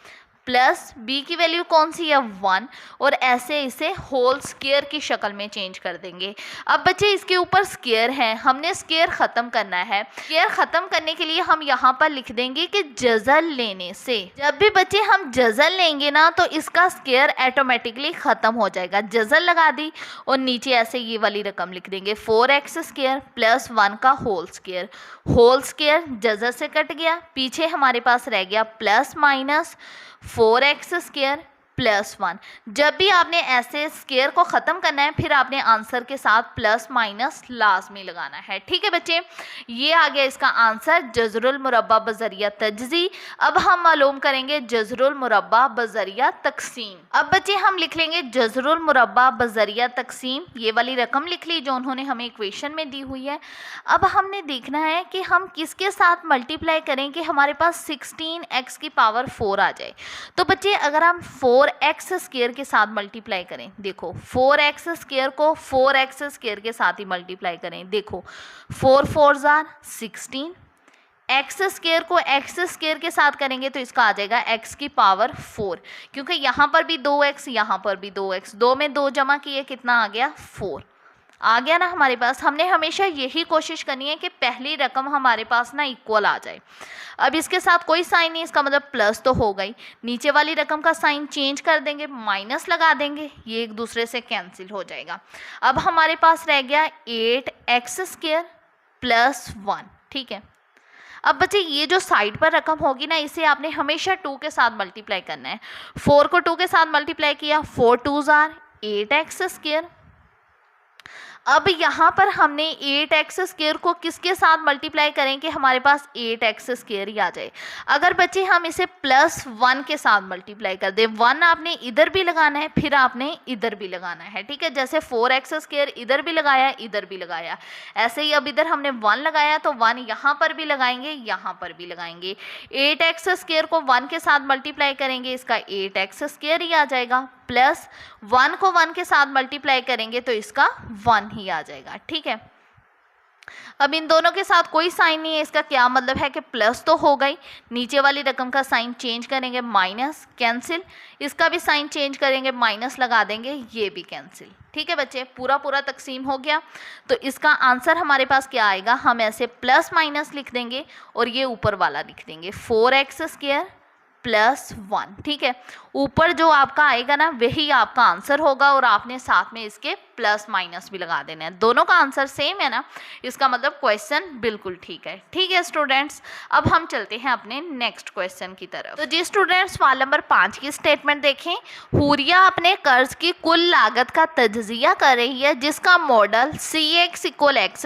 A: प्लस b की वैल्यू कौन सी है 1 और ऐसे इसे होल स्क्वायर की शक्ल में चेंज कर देंगे। अब बच्चे इसके ऊपर स्क्वायर है, हमने स्क्वायर ख़त्म करना है। स्क्वायर ख़त्म करने के लिए हम यहाँ पर लिख देंगे कि जज़ल लेने से, जब भी बच्चे हम जज़ल लेंगे ना तो इसका स्क्वायर ऑटोमेटिकली ख़त्म हो जाएगा। जज़ल लगा दी और नीचे ऐसे ये वाली रकम लिख देंगे 4x स्क्वायर प्लस 1 का होल स्क्वायर। होल स्क्वायर जज़ल से कट गया, पीछे हमारे पास रह गया plus minus 4x square plus 1। जब भी आपने ऐसे स्क्वायर को ख़त्म करना है फिर आपने आंसर के साथ प्लस माइनस लाजमी लगाना है। ठीक है बच्चे, ये आ गया इसका आंसर जज़रुल मुरब्बा बजरिया तजज़ी। अब हम मालूम करेंगे जज़रुल मुरब्बा बजरिया तकसीम। अब बच्चे हम लिख लेंगे जज़रुल मुरब्बा बजरिया तकसीम, ये वाली रकम लिख ली जो उन्होंने हमें इक्वेशन में दी हुई है। अब हमने देखना है कि हम किसके साथ मल्टीप्लाई करें कि हमारे पास 16x की पावर 4 आ जाए। तो बच्चे अगर हम 4 4x² के साथ मल्टीप्लाई करें। देखो 4x² को 4x² के साथ ही मल्टीप्लाई करें। देखो 4 4 जार 16, x² को x² के साथ करेंगे तो इसका आ जाएगा x की पावर 4, क्योंकि यहाँ पर भी 2x यहाँ पर भी 2x, 2 में 2 जमा किए कितना आ गया 4 आ गया ना हमारे पास। हमने हमेशा यही कोशिश करनी है कि पहली रकम हमारे पास ना इक्वल आ जाए। अब इसके साथ कोई साइन नहीं, इसका मतलब प्लस तो हो गई, नीचे वाली रकम का साइन चेंज कर देंगे, माइनस लगा देंगे, ये एक दूसरे से कैंसिल हो जाएगा। अब हमारे पास रह गया 8x² + 1। ठीक है, अब बच्चे ये जो साइड पर रकम होगी ना, इसे आपने हमेशा 2 के साथ मल्टीप्लाई करना है। 4 को 2 के साथ मल्टीप्लाई किया, 4 2 जार 8x²। अब यहाँ पर हमने 8x² को किसके साथ मल्टीप्लाई करें कि हमारे पास 8x² ही आ जाए। अगर बच्चे हम इसे +1 के साथ मल्टीप्लाई कर दें, 1 आपने इधर भी लगाना है, फिर आपने इधर भी लगाना है। ठीक है, जैसे 4x² इधर भी लगाया, इधर भी लगाया, ऐसे ही अब इधर हमने 1 लगाया तो 1 यहाँ पर भी लगाएंगे, यहाँ पर भी लगाएंगे। 8x² को 1 के साथ मल्टीप्लाई करेंगे, इसका 8x² ही आ जाएगा, प्लस 1 को 1 के साथ मल्टीप्लाई करेंगे तो इसका 1 ही आ जाएगा। ठीक है, अब इन दोनों के साथ कोई साइन नहीं है, इसका क्या मतलब है कि प्लस तो हो गई, नीचे वाली रकम का साइन चेंज करेंगे, माइनस, कैंसिल, इसका भी साइन चेंज करेंगे, माइनस लगा देंगे, ये भी कैंसिल। ठीक है बच्चे, पूरा पूरा तकसीम हो गया। तो इसका आंसर हमारे पास क्या आएगा, हम ऐसे प्लस माइनस लिख देंगे और ये ऊपर वाला लिख देंगे 4x² + 1। ठीक है, ऊपर जो आपका आएगा ना वही आपका आंसर होगा और आपने साथ में इसके प्लस माइनस भी लगा देना है। दोनों का आंसर सेम है ना, इसका मतलब क्वेश्चन बिल्कुल ठीक है। ठीक है स्टूडेंट्स, अब हम चलते हैं अपने नेक्स्ट क्वेश्चन की तरफ। तो जी स्टूडेंट्स, सवाल नंबर 5 की स्टेटमेंट देखें। हुरिया अपने कर्ज की कुल लागत का तज्जिया कर रही है जिसका मॉडल CX = x²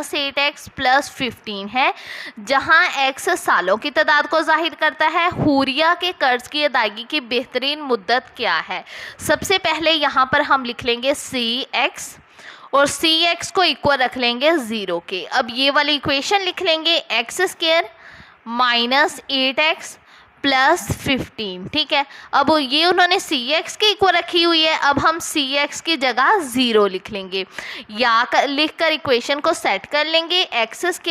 A: - 8x + 15 है, जहां x सालों की तादाद को जाहिर करता है। हुरिया के कर्ज की अदायगी की बेहतरीन मुद्दत क्या है। सबसे पहले यहाँ पर हम लिख लेंगे CX और CX को इक्वल रख लेंगे 0 के। अब ये वाली इक्वेशन लिख लेंगे x² - 8x + 15। ठीक है, अब ये उन्होंने CX के इक्वल रखी हुई है, अब हम CX की जगह 0 लिख लेंगे, या लिख कर इक्वेशन को सेट कर लेंगे। x² -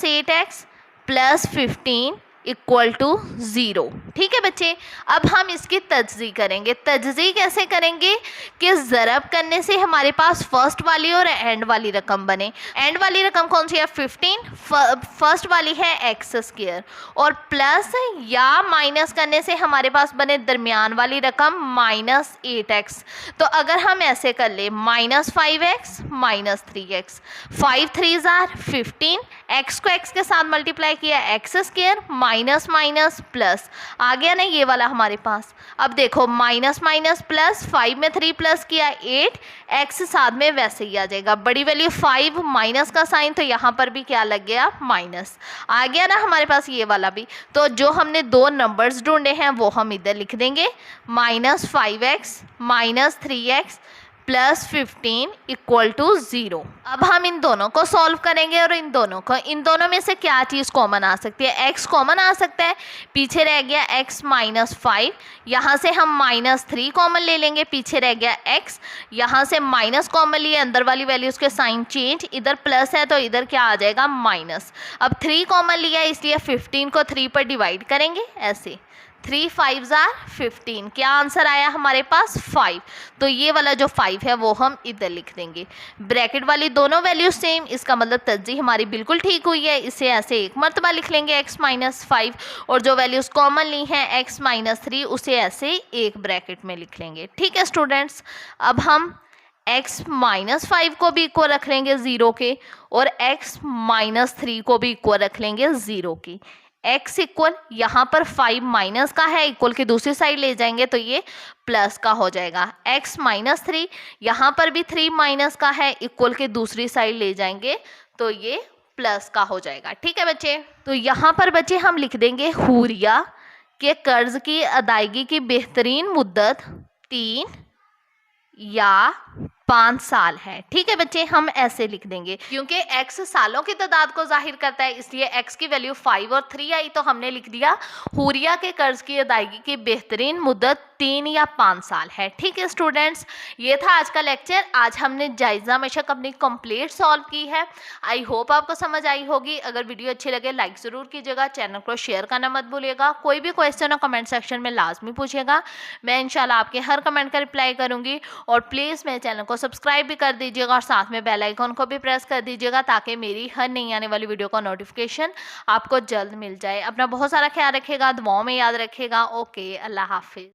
A: 8x + 15 = 0। ठीक है बच्चे, अब हम इसकी तज्जी करेंगे। तज्जी कैसे करेंगे कि ज़रब करने से हमारे पास फर्स्ट वाली और एंड वाली रकम बने। एंड वाली रकम कौन सी है 15, फर्स्ट वाली है x², और प्लस या माइनस करने से हमारे पास बने दरमियान वाली रकम -8x। तो अगर हम ऐसे कर ले -5x - 3x, 5 3 जार 15, x को x के साथ मल्टीप्लाई किया, x² माइनस माइनस प्लस आ गया ना ये वाला हमारे पास। अब देखो माइनस माइनस प्लस, 5 में 3 प्लस किया 8, x साथ में वैसे ही आ जाएगा, बड़ी वैल्यू 5, माइनस का साइन, तो यहाँ पर भी क्या लग गया माइनस आ गया ना हमारे पास ये वाला भी। तो जो हमने दो नंबर्स ढूंढे हैं वो हम इधर लिख देंगे, -5x - 3x + 15 = 0। अब हम इन दोनों को सॉल्व करेंगे और इन दोनों में से क्या चीज़ कॉमन आ सकती है, x कॉमन आ सकता है, पीछे रह गया x - 5, यहाँ से हम -3 कॉमन ले लेंगे, पीछे रह गया x, यहाँ से माइनस कॉमन लिए, अंदर वाली वैल्यूज़ के साइन चेंज, इधर प्लस है तो इधर क्या आ जाएगा माइनस। अब 3 कॉमन लिया इसलिए 15 को 3 पर डिवाइड करेंगे, ऐसे 3 5 जार 15, क्या आंसर आया हमारे पास 5। तो ये वाला जो 5 है वो हम इधर लिख देंगे। ब्रैकेट वाली दोनों वैल्यू सेम, इसका मतलब तज्जी हमारी बिल्कुल ठीक हुई है। इसे ऐसे एक मरतबा लिख लेंगे x - 5, और जो वैल्यूज़ कॉमन ली हैं x - 3 उसे ऐसे एक ब्रैकेट में लिख लेंगे। ठीक है स्टूडेंट्स, अब हम x - 5 को भी इक्वल रख लेंगे 0 के, और x - 3 को भी इक्वल रख लेंगे 0 की। x इक्वल यहाँ पर 5 माइनस का है, इक्वल की दूसरी साइड ले जाएंगे तो ये प्लस का हो जाएगा। x - 3 यहाँ पर भी 3 माइनस का है, इक्वल की दूसरी साइड ले जाएंगे तो ये प्लस का हो जाएगा। ठीक है बच्चे, तो यहाँ पर बच्चे हम लिख देंगे हुरिया के कर्ज की अदायगी की बेहतरीन मुद्दत 3 या 5 साल है। ठीक है बच्चे, हम ऐसे लिख देंगे क्योंकि x सालों की तादाद को जाहिर करता है, इसलिए x की वैल्यू 5 और 3 आई तो हमने लिख दिया हुरिया के कर्ज की अदायगी की बेहतरीन मुद्दत 3 या 5 साल है। ठीक है स्टूडेंट्स, ये था आज का लेक्चर। आज हमने जायजा मशक अपनी कंप्लीट सॉल्व की है। आई होप आपको समझ आई होगी। अगर वीडियो अच्छी लगे लाइक ज़रूर कीजिएगा, चैनल को शेयर करना मत भूलिएगा। कोई भी क्वेश्चन हो कमेंट सेक्शन में लाजमी पूछिएगा, मैं इंशाल्लाह आपके हर कमेंट का रिप्लाई करूँगी। और प्लीज़ मेरे चैनल को सब्सक्राइब भी कर दीजिएगा और साथ में बेल आइकन को भी प्रेस कर दीजिएगा ताकि मेरी हर नई आने वाली वीडियो का नोटिफिकेशन आपको जल्द मिल जाए। अपना बहुत सारा ख्याल रखिएगा, दुआओं में याद रखिएगा। ओके, अल्लाह हाफिज़।